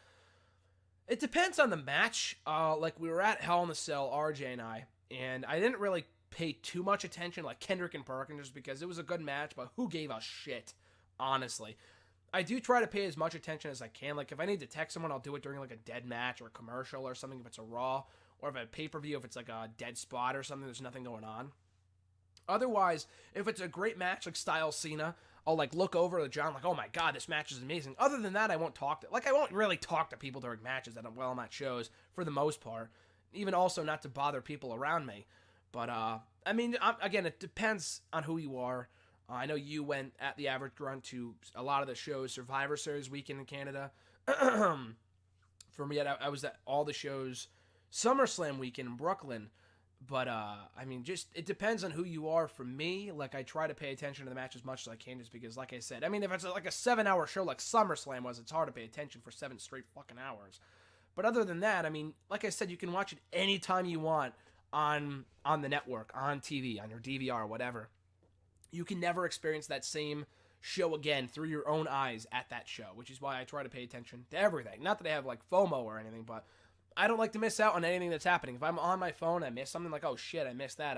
It depends on the match. Like we were at Hell in a Cell, RJ and I didn't really pay too much attention like Kendrick and Perkins just because it was a good match, but who gave a shit, honestly. I do try to pay as much attention as I can. Like, if I need to text someone, I'll do it during, like, a dead match or a commercial or something if it's a Raw. Or if a pay-per-view, if it's, like, a dead spot or something, there's nothing going on. Otherwise, if it's a great match, like Styles Cena, I'll, like, look over to John, like, oh, my God, this match is amazing. Other than that, I won't I won't really talk to people during matches that I'm at shows, for the most part. Even also not to bother people around me. But, I mean, again, it depends on who you are. I know you went at the average grunt to a lot of the shows, Survivor Series weekend in Canada. For me, I was at all the shows, SummerSlam weekend in Brooklyn. But, I mean, just, it depends on who you are. For me, like, I try to pay attention to the match as much as I can just because, like I said, I mean, if it's like a 7-hour show like SummerSlam was, it's hard to pay attention for 7 straight fucking hours. But other than that, I mean, like I said, you can watch it anytime you want on the network, on TV, on your DVR, whatever. You can never experience that same show again through your own eyes at that show, which is why I try to pay attention to everything. Not that I have like FOMO or anything, but I don't like to miss out on anything that's happening. If I'm on my phone, I miss something like, oh shit, I missed that.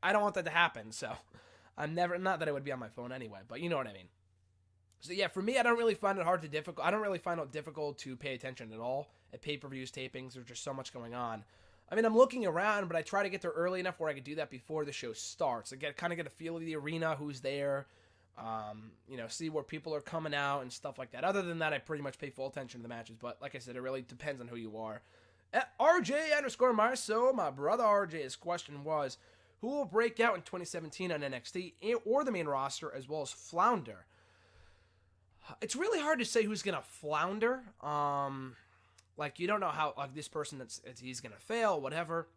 I don't want that to happen. So I'm never, not that I would be on my phone anyway, but you know what I mean. So yeah, for me, I don't really find it difficult. I don't really find it difficult to pay attention at all at pay-per-views, tapings. There's just so much going on. I mean, I'm looking around, but I try to get there early enough where I could do that before the show starts. I kind of get a feel of the arena, who's there, see where people are coming out and stuff like that. Other than that, I pretty much pay full attention to the matches. But like I said, it really depends on who you are. At RJ_Marceau, my brother RJ, his question was, who will break out in 2017 on NXT or the main roster, as well as flounder? It's really hard to say who's going to flounder. You don't know how this person he's going to fail, whatever.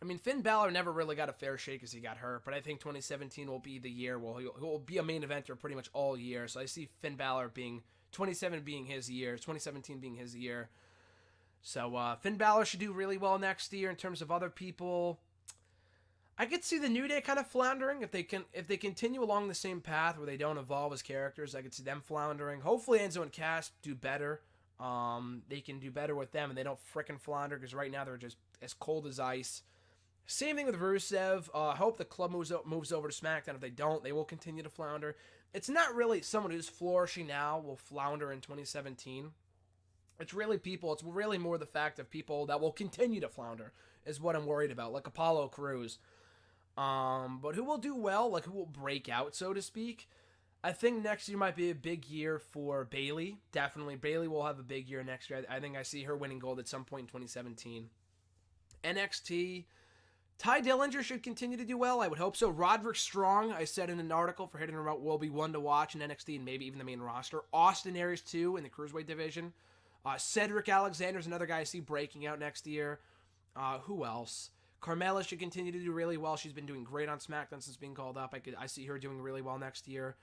I mean, Finn Balor never really got a fair shake as he got hurt, but I think 2017 will be the year. Well, he'll be a main eventer pretty much all year. So I see Finn Balor being 2017 being his year. So Finn Balor should do really well next year in terms of other people. I could see the New Day kind of floundering if they continue along the same path where they don't evolve as characters. I could see them floundering. Hopefully Enzo and Cass do better. They can do better with them and they don't frickin' flounder, because right now they're just as cold as ice. Same thing with Rusev. I hope the club moves over to SmackDown. If they don't, they will continue to flounder. It's not really someone who's flourishing now will flounder in 2017. It's really more the fact of people that will continue to flounder is what I'm worried about, like Apollo Crews. But who will do well, who will break out, so to speak. I think next year might be a big year for Bayley. Definitely, Bayley will have a big year next year. I think I see her winning gold at some point in 2017. NXT, Ty Dillinger should continue to do well. I would hope so. Roderick Strong, I said in an article for Hidden Remote, will be one to watch in NXT and maybe even the main roster. Austin Aries, too, in the Cruiserweight division. Cedric Alexander's another guy I see breaking out next year. Who else? Carmella should continue to do really well. She's been doing great on SmackDown since being called up. I see her doing really well next year.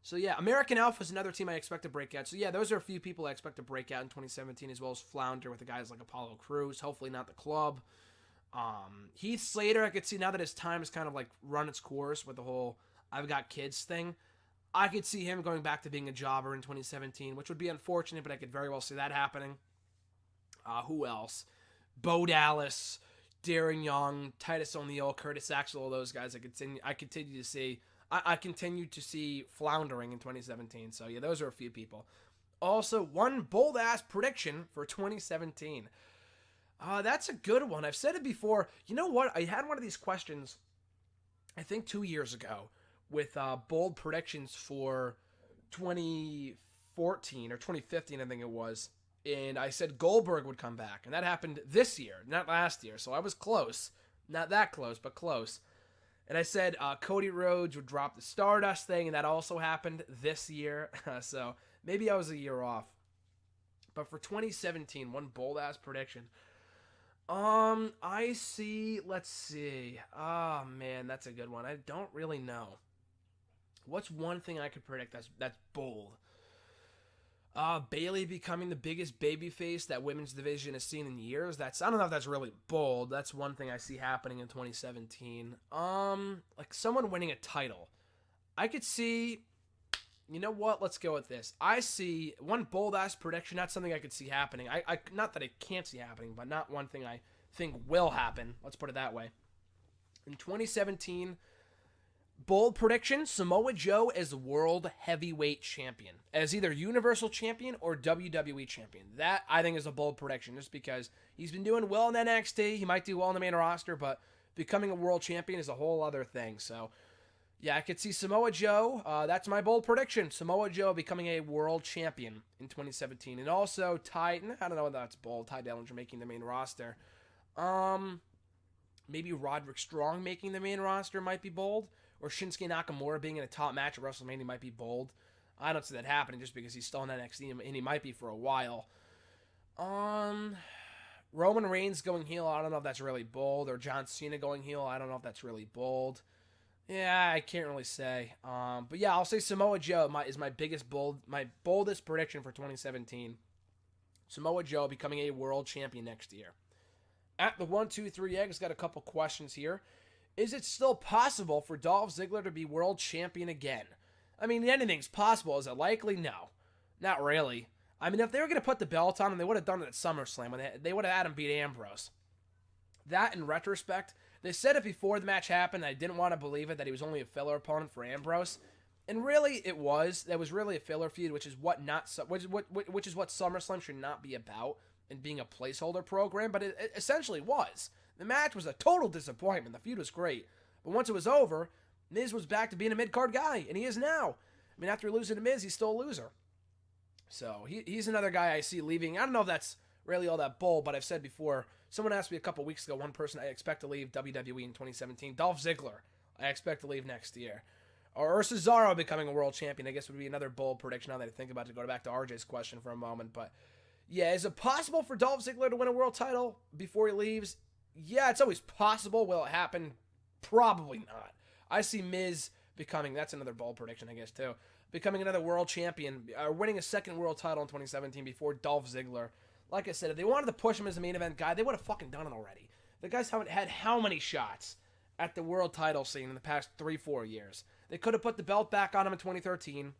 So yeah, American Alpha is another team I expect to break out. So yeah, those are a few people I expect to break out in 2017, as well as flounder with the guys like Apollo Crews. Hopefully not the club. Heath Slater, I could see now that his time has kind of run its course with the whole I've got kids thing. I could see him going back to being a jobber in 2017, which would be unfortunate, but I could very well see that happening. Who else? Bo Dallas, Darren Young, Titus O'Neil, Curtis Axel, all those guys I continue to see floundering in 2017. So yeah, those are a few people. Also, one bold-ass prediction for 2017. That's a good one. I've said it before. You know what? I had one of these questions, I think 2 years ago, with bold predictions for 2014 or 2015, I think it was. And I said Goldberg would come back. And that happened this year, not last year. So I was close. Not that close, but close. And I said Cody Rhodes would drop the Stardust thing, and that also happened this year. So maybe I was a year off. But for 2017, one bold-ass prediction. I see, let's see. Oh, man, that's a good one. I don't really know. What's one thing I could predict that's bold? Bayley becoming the biggest babyface that women's division has seen in years. I don't know if that's really bold. That's one thing I see happening in 2017. Someone winning a title. I could see, you know what? Let's go with this. I see one bold-ass prediction, not something I could see happening. Not that I can't see happening, but not one thing I think will happen. Let's put it that way. In 2017, bold prediction, Samoa Joe as World Heavyweight Champion. As either Universal Champion or WWE Champion. That, I think, is a bold prediction, just because he's been doing well in NXT. He might do well in the main roster, but becoming a World Champion is a whole other thing. So, yeah, I could see Samoa Joe. That's my bold prediction. Samoa Joe becoming a World Champion in 2017. And also, I don't know if that's bold, Ty Dillinger making the main roster. Maybe Roderick Strong making the main roster might be bold. Or Shinsuke Nakamura being in a top match at WrestleMania might be bold. I don't see that happening just because he's still in NXT and he might be for a while. Roman Reigns going heel, I don't know if that's really bold. Or John Cena going heel, I don't know if that's really bold. Yeah, I can't really say. But yeah, I'll say Samoa Joe is my boldest prediction for 2017. Samoa Joe becoming a world champion next year. At the 123 Eggs, got a couple questions here. Is it still possible for Dolph Ziggler to be world champion again? I mean, anything's possible. Is it likely? No. Not really. I mean, if they were going to put the belt on him, they would have done it at SummerSlam. When they would have had him beat Ambrose. That, in retrospect, they said it before the match happened. I didn't want to believe it, that he was only a filler opponent for Ambrose. And really, it was. That was really a filler feud, which is what SummerSlam should not be about, and being a placeholder program. But it essentially was. The match was a total disappointment. The feud was great. But once it was over, Miz was back to being a mid-card guy, and he is now. I mean, after losing to Miz, he's still a loser. So he's another guy I see leaving. I don't know if that's really all that bold, but I've said before, someone asked me a couple weeks ago, one person I expect to leave WWE in 2017, Dolph Ziggler, I expect to leave next year. Or Cesaro becoming a world champion, I guess would be another bold prediction now that I think about it, to go back to RJ's question for a moment. But yeah, is it possible for Dolph Ziggler to win a world title before he leaves? Yeah, it's always possible. Will it happen? Probably not. I see Miz becoming, that's another bold prediction, I guess, too, becoming another world champion, winning a second world title in 2017 before Dolph Ziggler. Like I said, if they wanted to push him as a main event guy, they would have fucking done it already. The guys haven't had how many shots at the world title scene in the past 3-4 years? They could have put the belt back on him in 2013.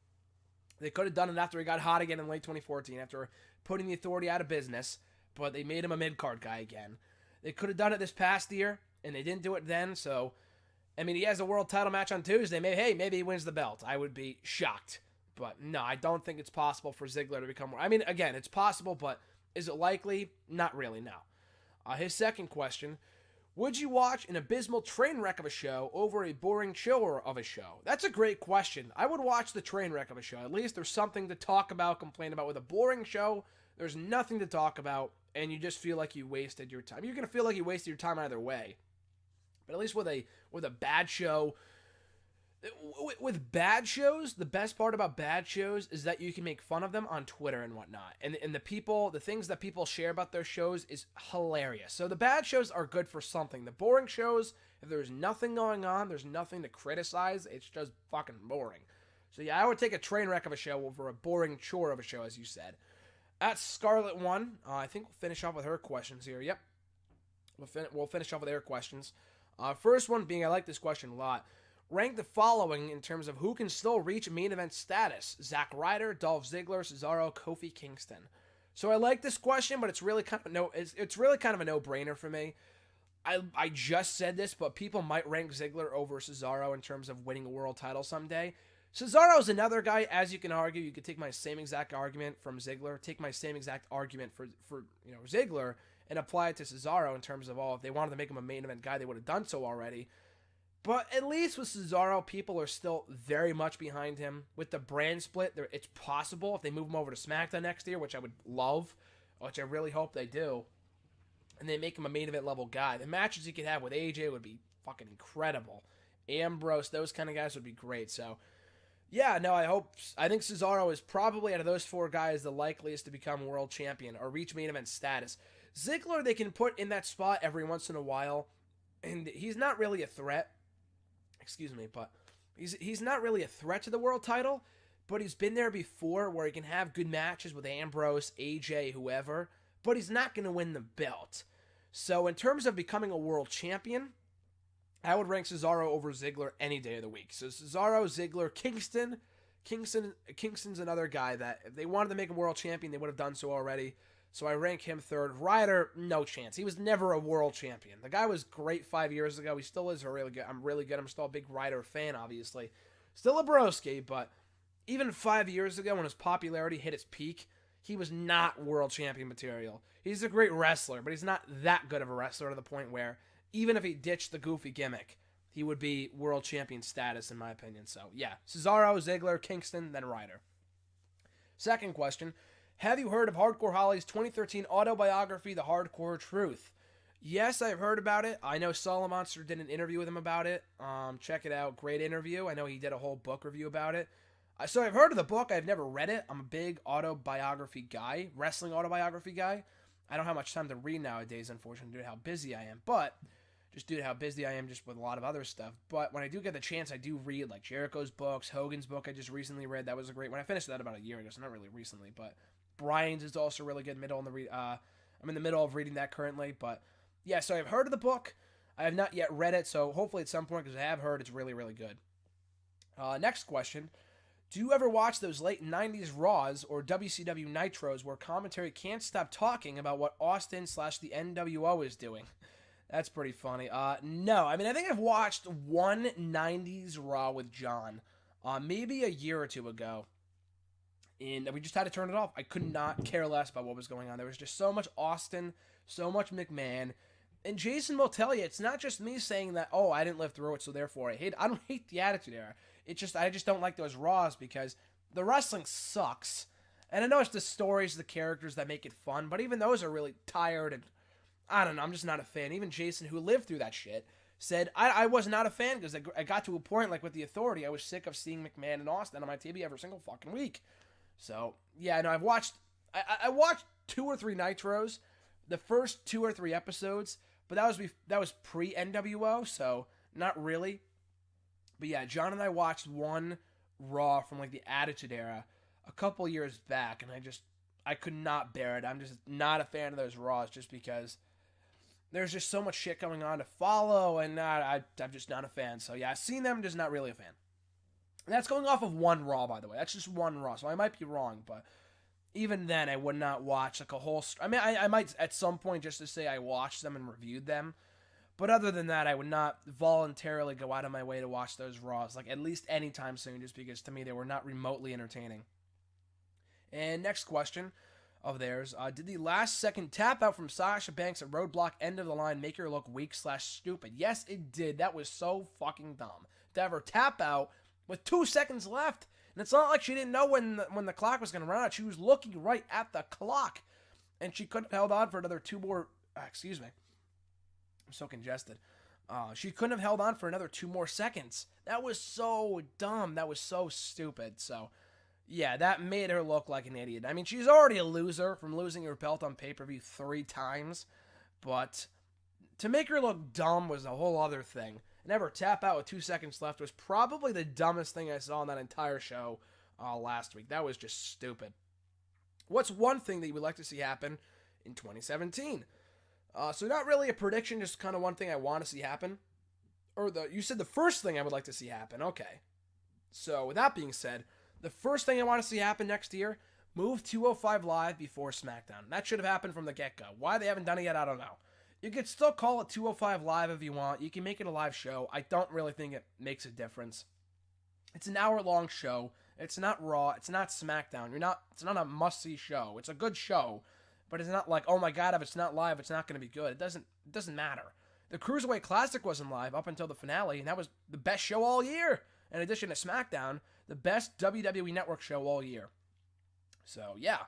They could have done it after he got hot again in late 2014, after putting the Authority out of business, but they made him a mid-card guy again. They could have done it this past year, and they didn't do it then, so, I mean, he has a world title match on Tuesday. Maybe he wins the belt. I would be shocked. But no, I don't think it's possible for Ziggler to become more. I mean, again, it's possible, but is it likely? Not really, no. His second question, would you watch an abysmal train wreck of a show over a boring chiller of a show? That's a great question. I would watch the train wreck of a show. At least there's something to talk about, complain about. With a boring show, there's nothing to talk about, and you just feel like you wasted your time. You're going to feel like you wasted your time either way. But at least with a bad show, with bad shows, the best part about bad shows is that you can make fun of them on Twitter and whatnot. And the things that people share about their shows is hilarious. So the bad shows are good for something. The boring shows, if there's nothing going on, there's nothing to criticize, it's just fucking boring. So yeah, I would take a train wreck of a show over a boring chore of a show, as you said. At Scarlet One, I think we'll finish off with her questions here. Yep. We'll finish off with her questions. First one being, I like this question a lot. Rank the following in terms of who can still reach main event status: Zack Ryder, Dolph Ziggler, Cesaro, Kofi Kingston. So I like this question, but it's really kind of a no-brainer for me. I just said this, but people might rank Ziggler over Cesaro in terms of winning a world title someday. Cesaro's another guy, as you can argue. You could take my same exact argument from Ziggler, take my same exact argument for Ziggler, and apply it to Cesaro in terms of, if they wanted to make him a main event guy, they would have done so already. But at least with Cesaro, people are still very much behind him. With the brand split, it's possible if they move him over to SmackDown next year, which I would love, which I really hope they do, and they make him a main event level guy. The matches he could have with AJ would be fucking incredible. Ambrose, those kind of guys would be great. So, yeah, no, I think Cesaro is probably, out of those four guys, the likeliest to become world champion or reach main event status. Ziggler, they can put in that spot every once in a while, and he's not really a threat. But he's not really a threat to the world title, but he's been there before where he can have good matches with Ambrose, AJ, whoever, but he's not going to win the belt. So in terms of becoming a world champion, I would rank Cesaro over Ziggler any day of the week. So Cesaro, Ziggler, Kingston's another guy that if they wanted to make him world champion, they would have done so already. So I rank him third. Ryder, no chance. He was never a world champion. The guy was great 5 years ago. He still is really good. I'm really good. I'm still a big Ryder fan, obviously. Still a broski, but even 5 years ago when his popularity hit its peak, he was not world champion material. He's a great wrestler, but he's not that good of a wrestler to the point where even if he ditched the goofy gimmick, he would be world champion status, in my opinion. So, yeah, Cesaro, Ziggler, Kingston, then Ryder. Second question. Have you heard of Hardcore Holly's 2013 autobiography, The Hardcore Truth? Yes, I've heard about it. I know Solomonster did an interview with him about it. Check it out. Great interview. I know he did a whole book review about it. So I've heard of the book. I've never read it. I'm a big autobiography guy, wrestling autobiography guy. I don't have much time to read nowadays, unfortunately, due to how busy I am. But just due to how busy I am just with a lot of other stuff. But when I do get the chance, I do read like Jericho's books, Hogan's book I just recently read. That was a great one. I finished that about a year ago, so not really recently, but Brian's is also really good. I'm in the middle of reading that currently, but yeah, so I've heard of the book. I have not yet read it, so hopefully at some point, because I have heard it's really, really good. Next question. Do you ever watch those late 90s Raws or WCW Nitros where commentary can't stop talking about what Austin/the NWO is doing? That's pretty funny. No. I mean, I think I've watched one 90s Raw with John, maybe a year or two ago. And we just had to turn it off. I could not care less about what was going on. There was just so much Austin, so much McMahon. And Jason will tell you, it's not just me saying that, oh, I didn't live through it, so therefore I hate it. I don't hate the Attitude Era. I just don't like those Raws because the wrestling sucks. And I know it's the stories, the characters that make it fun, but even those are really tired and I don't know, I'm just not a fan. Even Jason, who lived through that shit, said I was not a fan because I got to a point, like with the Authority, I was sick of seeing McMahon and Austin on my TV every single fucking week. So, yeah, no, I watched 2 or 3 Nitros, the first 2 or 3 episodes, but that was pre-NWO, so not really. But yeah, John and I watched one Raw from like the Attitude Era a couple years back, and I could not bear it. I'm just not a fan of those Raws just because there's just so much shit going on to follow, and I'm just not a fan. So yeah, I've seen them, just not really a fan. And that's going off of one Raw, by the way. That's just one Raw, so I might be wrong, but even then, I would not watch like a whole... I mean, I might at some point just to say I watched them and reviewed them, but other than that, I would not voluntarily go out of my way to watch those Raws, like at least anytime soon, just because to me they were not remotely entertaining. And next question of theirs, did the last second tap out from Sasha Banks at Roadblock end of the line make her look weak/stupid? Yes, it did. That was so fucking dumb. To have her tap out with 2 seconds left. And it's not like she didn't know when the clock was going to run out. She was looking right at the clock. And she could have held on for another 2 more... excuse me. I'm so congested. She couldn't have held on for another 2 more seconds. That was so dumb. That was so stupid. So... yeah, that made her look like an idiot. I mean, she's already a loser from losing her belt on pay-per-view 3 times, but to make her look dumb was a whole other thing. And have her tap out with 2 seconds left was probably the dumbest thing I saw in that entire show last week. That was just stupid. What's one thing that you would like to see happen in 2017? So not really a prediction, just kind of one thing I want to see happen. You said the first thing I would like to see happen. Okay. So with that being said... the first thing I want to see happen next year, move 205 Live before SmackDown. That should have happened from the get-go. Why they haven't done it yet, I don't know. You could still call it 205 Live if you want. You can make it a live show. I don't really think it makes a difference. It's an hour-long show. It's not Raw. It's not SmackDown. It's not a must-see show. It's a good show, but it's not like, oh my god, if it's not live, it's not going to be good. It doesn't matter. The Cruiserweight Classic wasn't live up until the finale, and that was the best show all year. In addition to SmackDown, the best WWE Network show all year. So, yeah,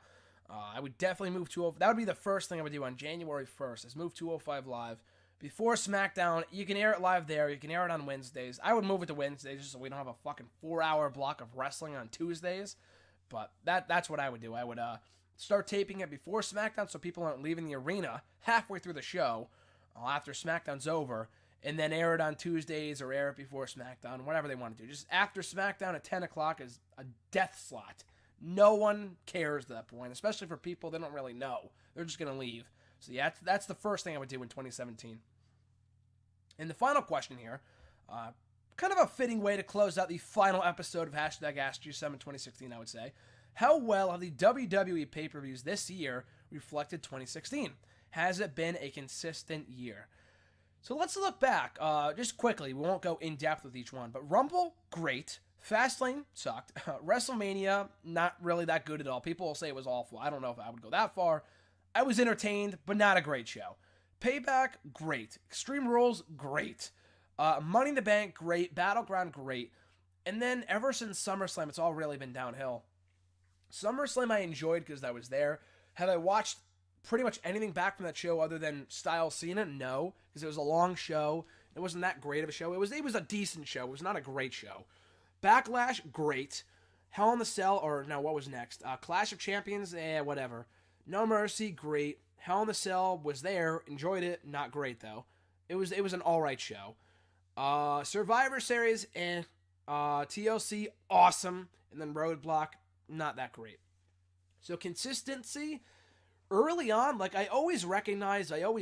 I would definitely move 205. That would be the first thing I would do on January 1st, is move 205 Live before SmackDown. You can air it live there. You can air it on Wednesdays. I would move it to Wednesdays just so we don't have a fucking 4-hour block of wrestling on Tuesdays. But that's what I would do. I would start taping it before SmackDown so people aren't leaving the arena halfway through the show after SmackDown's over. And then air it on Tuesdays or air it before SmackDown, whatever they want to do. Just after SmackDown at 10 o'clock is a death slot. No one cares at that point, especially for people they don't really know. They're just going to leave. So yeah, that's the first thing I would do in 2017. And the final question here, kind of a fitting way to close out the final episode of Hashtag AskG7 2016, I would say. How well have the WWE pay-per-views this year reflected 2016? Has it been a consistent year? So let's look back, just quickly. We won't go in depth with each one, but Rumble, great. Fastlane, sucked. WrestleMania, not really that good at all. People will say it was awful. I don't know if I would go that far. I was entertained, but not a great show. Payback, great. Extreme Rules, great. Money in the Bank, great. Battleground, great. And then ever since SummerSlam, it's all really been downhill. SummerSlam I enjoyed because I was there. Have I watched pretty much anything back from that show other than Styles Cena? No, because it was a long show. It wasn't that great of a show. It was a decent show. It was not a great show. Backlash, great. Hell in the Cell, or no, what was next? Clash of Champions, whatever. No Mercy, great. Hell in the Cell was there, enjoyed it, not great though. It was an alright show. Survivor Series, TLC, awesome. And then Roadblock, not that great. So consistency, early on, like I always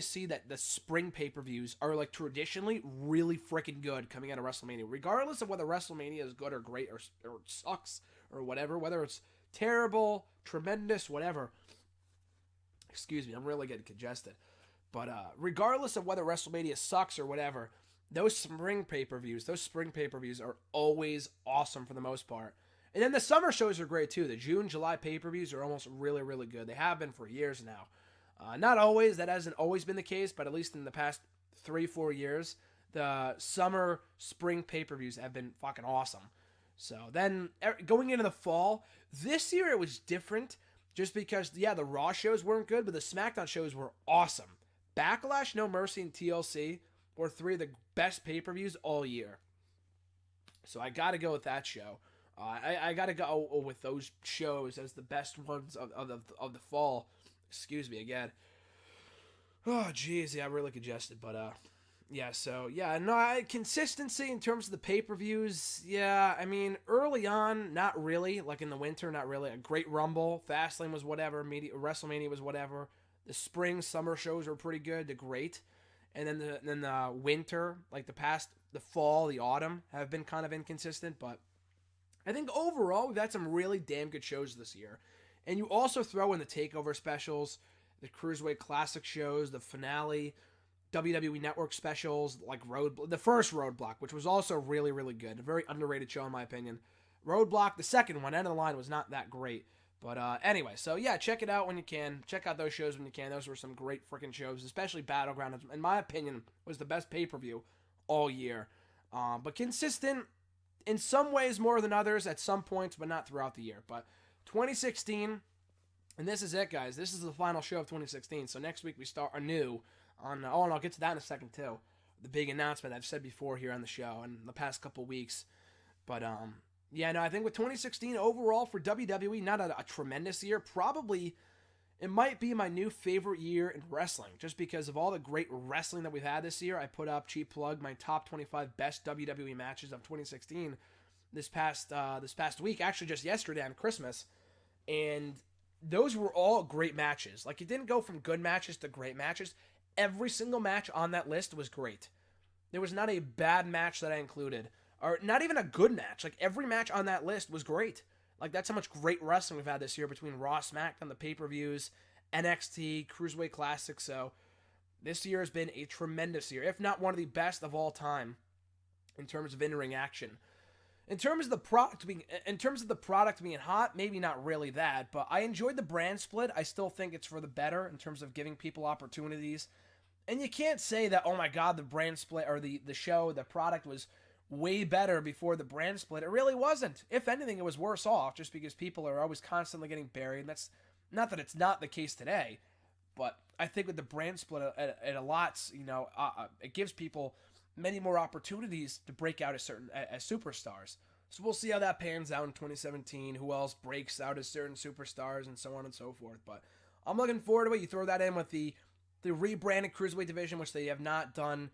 see that the spring pay-per-views are like traditionally really freaking good coming out of WrestleMania, regardless of whether WrestleMania is good or great or sucks or whatever, whether it's terrible, tremendous, whatever. Excuse me, I'm really getting congested. But regardless of whether WrestleMania sucks or whatever, those spring pay-per-views are always awesome for the most part. And then the summer shows are great too. The June, July pay-per-views are almost really, really good. They have been for years now. Not always. That hasn't always been the case, but at least in the past 3-4 years, the summer, spring pay-per-views have been fucking awesome. So then going into the fall, this year it was different just because, yeah, the Raw shows weren't good, but the SmackDown shows were awesome. Backlash, No Mercy, and TLC were 3 of the best pay-per-views all year. So I got to go with that show. I got to go with those shows as the best ones of the fall. Excuse me again. Oh, jeez. Yeah, I'm really congested. But, yeah, so, yeah. No, consistency in terms of the pay-per-views, yeah. I mean, early on, not really. Like in the winter, not really. A great Rumble. Fastlane was whatever. WrestleMania was whatever. The spring, summer shows were pretty good to great. And then the winter, like the fall, the autumn, have been kind of inconsistent, but I think overall we've had some really damn good shows this year. And you also throw in the TakeOver specials, the Cruiserweight Classic shows, the finale, WWE Network specials, like the first Roadblock, which was also really, really good. A very underrated show in my opinion. Roadblock, the second one, End of the Line, was not that great. But anyway, so yeah, check it out when you can. Check out those shows when you can. Those were some great freaking shows, especially Battleground. In my opinion, was the best pay-per-view all year. But consistent in some ways more than others at some points, but not throughout the year. But 2016, and this is it, guys. This is the final show of 2016. So next week we start anew on, and I'll get to that in a second too. The big announcement I've said before here on the show in the past couple weeks. But yeah, no, I think with 2016 overall for WWE, not a tremendous year. Probably, it might be my new favorite year in wrestling, just because of all the great wrestling that we've had this year. I put up, cheap plug, my top 25 best WWE matches of 2016 this past week, actually just yesterday on Christmas, and those were all great matches. Like, it didn't go from good matches to great matches. Every single match on that list was great. There was not a bad match that I included. Or not even a good match. Like, every match on that list was great. Like, that's how much great wrestling we've had this year between Raw, SmackDown, the pay-per-views, NXT, Cruiserweight Classic. So, this year has been a tremendous year, if not one of the best of all time in terms of in-ring action. In terms of the product being hot, maybe not really that, but I enjoyed the brand split. I still think it's for the better in terms of giving people opportunities. And you can't say that, oh my god, the brand split or the show, the product was way better before the brand split. It really wasn't. If anything, it was worse off just because people are always constantly getting buried. And that's not that it's not the case today, but I think with the brand split, it allots, it gives people many more opportunities to break out as superstars. So we'll see how that pans out in 2017. Who else breaks out as certain superstars and so on and so forth. But I'm looking forward to it. You throw that in with the rebranded Cruiserweight division, which they have not done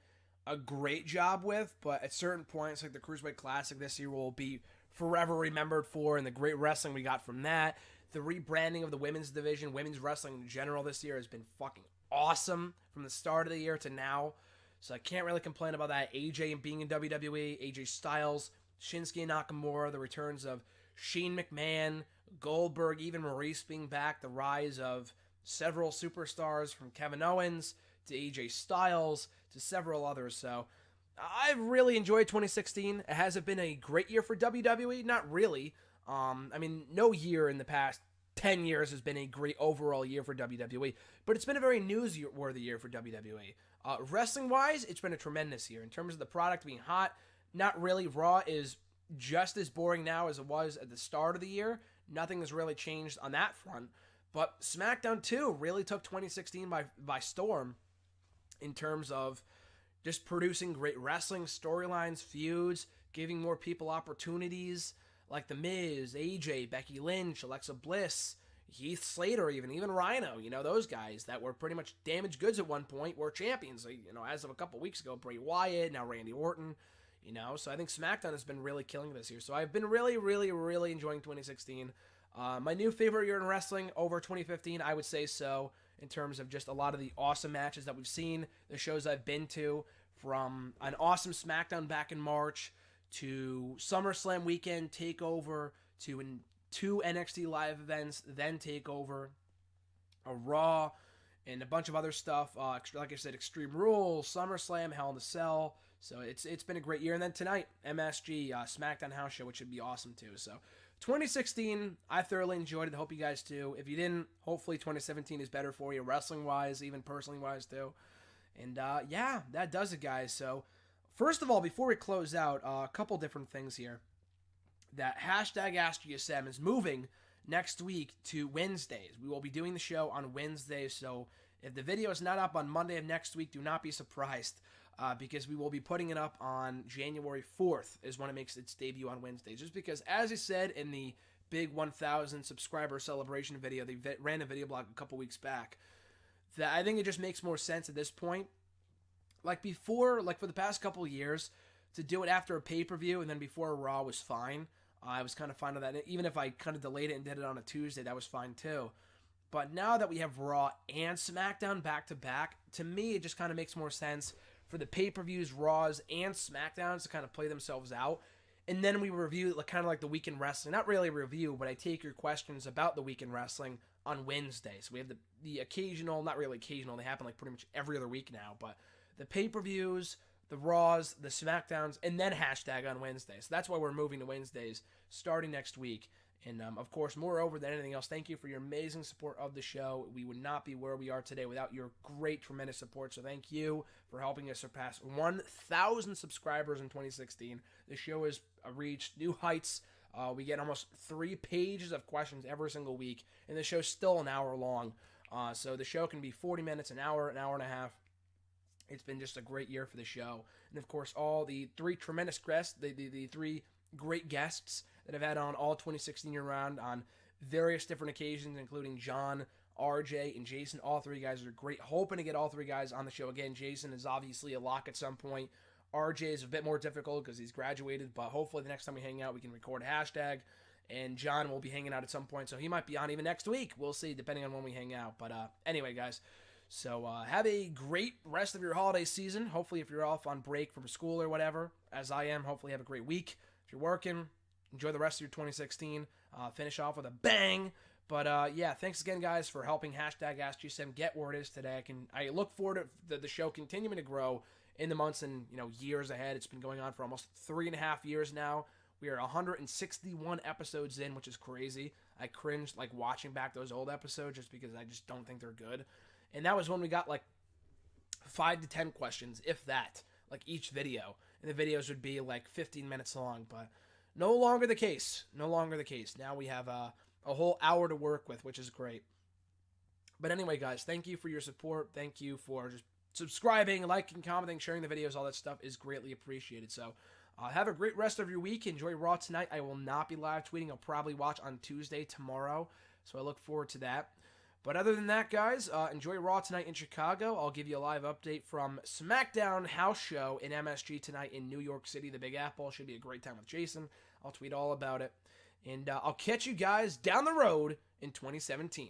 a great job with, but at certain points, like the Cruiserweight Classic this year will be forever remembered for, and the great wrestling we got from that. The rebranding of the women's division, women's wrestling in general this year has been fucking awesome from the start of the year to now. So I can't really complain about that. AJ being in WWE, AJ Styles, Shinsuke Nakamura, the returns of Shane McMahon, Goldberg, even Maurice being back, the rise of several superstars from Kevin Owens to AJ Styles to several others. So I've really enjoyed 2016. It hasn't been a great year for WWE, not really. No year in the past 10 years has been a great overall year for WWE, but it's been a very newsworthy year for WWE. Wrestling-wise, it's been a tremendous year. In terms of the product being hot, not really. Raw is just as boring now as it was at the start of the year. Nothing has really changed on that front. But SmackDown 2 really took 2016 by storm in terms of just producing great wrestling, storylines, feuds, giving more people opportunities, like The Miz, AJ, Becky Lynch, Alexa Bliss, Heath Slater, even Rhino, those guys that were pretty much damaged goods at one point were champions, as of a couple weeks ago, Bray Wyatt, now Randy Orton, so I think SmackDown has been really killing this year. So I've been really, really, really enjoying 2016. My new favorite year in wrestling over 2015, I would say so. in terms of just a lot of the awesome matches that we've seen, the shows I've been to, from an awesome SmackDown back in March to SummerSlam weekend TakeOver to two NXT live events, then TakeOver, a Raw, and a bunch of other stuff. Like I said, Extreme Rules, SummerSlam, Hell in a Cell. So it's been a great year. And then tonight, MSG, SmackDown House Show, which would be awesome too. So 2016, I thoroughly enjoyed it. I hope you guys do. If you didn't, hopefully 2017 is better for you, wrestling-wise, even personally-wise too. And yeah, that does it, guys. So first of all, before we close out, a couple different things here. That hashtag AskGSM is moving next week to Wednesdays. We will be doing the show on Wednesdays. So if the video is not up on Monday of next week, do not be surprised. Because we will be putting it up on January 4th is when it makes its debut on Wednesdays. Just because, as I said in the big 1,000 subscriber celebration video, they ran a video blog a couple weeks back, that I think it just makes more sense at this point. Like before, like for the past couple of years, to do it after a pay-per-view and then before a Raw was fine. I was kind of fine with that. Even if I kind of delayed it and did it on a Tuesday, that was fine too. But now that we have Raw and SmackDown back-to-back, to me, it just kind of makes more sense for the pay-per-views, Raws, and SmackDowns to kind of play themselves out. And then we review kind of like the weekend wrestling. Not really a review, but I take your questions about the weekend wrestling on Wednesdays. We have the occasional, not really occasional, they happen like pretty much every other week now, but the pay-per-views, the Raws, the SmackDowns, and then hashtag on Wednesdays. So that's why we're moving to Wednesdays starting next week. And, of course, moreover than anything else, thank you for your amazing support of the show. We would not be where we are today without your great, tremendous support. So thank you for helping us surpass 1,000 subscribers in 2016. The show has reached new heights. We get almost 3 pages of questions every single week, and the show's still an hour long. So the show can be 40 minutes, an hour and a half. It's been just a great year for the show. And, of course, all the 3 tremendous guests, the 3 great guests that I've had on all 2016 year round on various different occasions, including John, RJ, and Jason. All 3 guys are great. Hoping to get all 3 guys on the show again. Jason is obviously a lock at some point. RJ is a bit more difficult because he's graduated, but hopefully the next time we hang out, we can record a hashtag. And John will be hanging out at some point, so he might be on even next week. We'll see, depending on when we hang out. But anyway, guys, so have a great rest of your holiday season. Hopefully, if you're off on break from school or whatever, as I am, hopefully have a great week. If you're working, enjoy the rest of your 2016. Finish off with a bang. But yeah, thanks again, guys, for helping hashtag AskGSM get where it is today. I look forward to the show continuing to grow in the months and years ahead. It's been going on for almost 3.5 years now. We are 161 episodes in, which is crazy. I cringed like watching back those old episodes just because I just don't think they're good. And that was when we got like 5 to 10 questions, if that, like each video. And the videos would be like 15 minutes long, but no longer the case. No longer the case. Now we have a whole hour to work with, which is great. But anyway, guys, thank you for your support. Thank you for just subscribing, liking, commenting, sharing the videos. All that stuff is greatly appreciated. So have a great rest of your week. Enjoy Raw tonight. I will not be live tweeting. I'll probably watch on Tuesday tomorrow. So I look forward to that. But other than that, guys, enjoy Raw tonight in Chicago. I'll give you a live update from SmackDown House Show in MSG tonight in New York City, the Big Apple. Should be a great time with Jason. I'll tweet all about it. And I'll catch you guys down the road in 2017.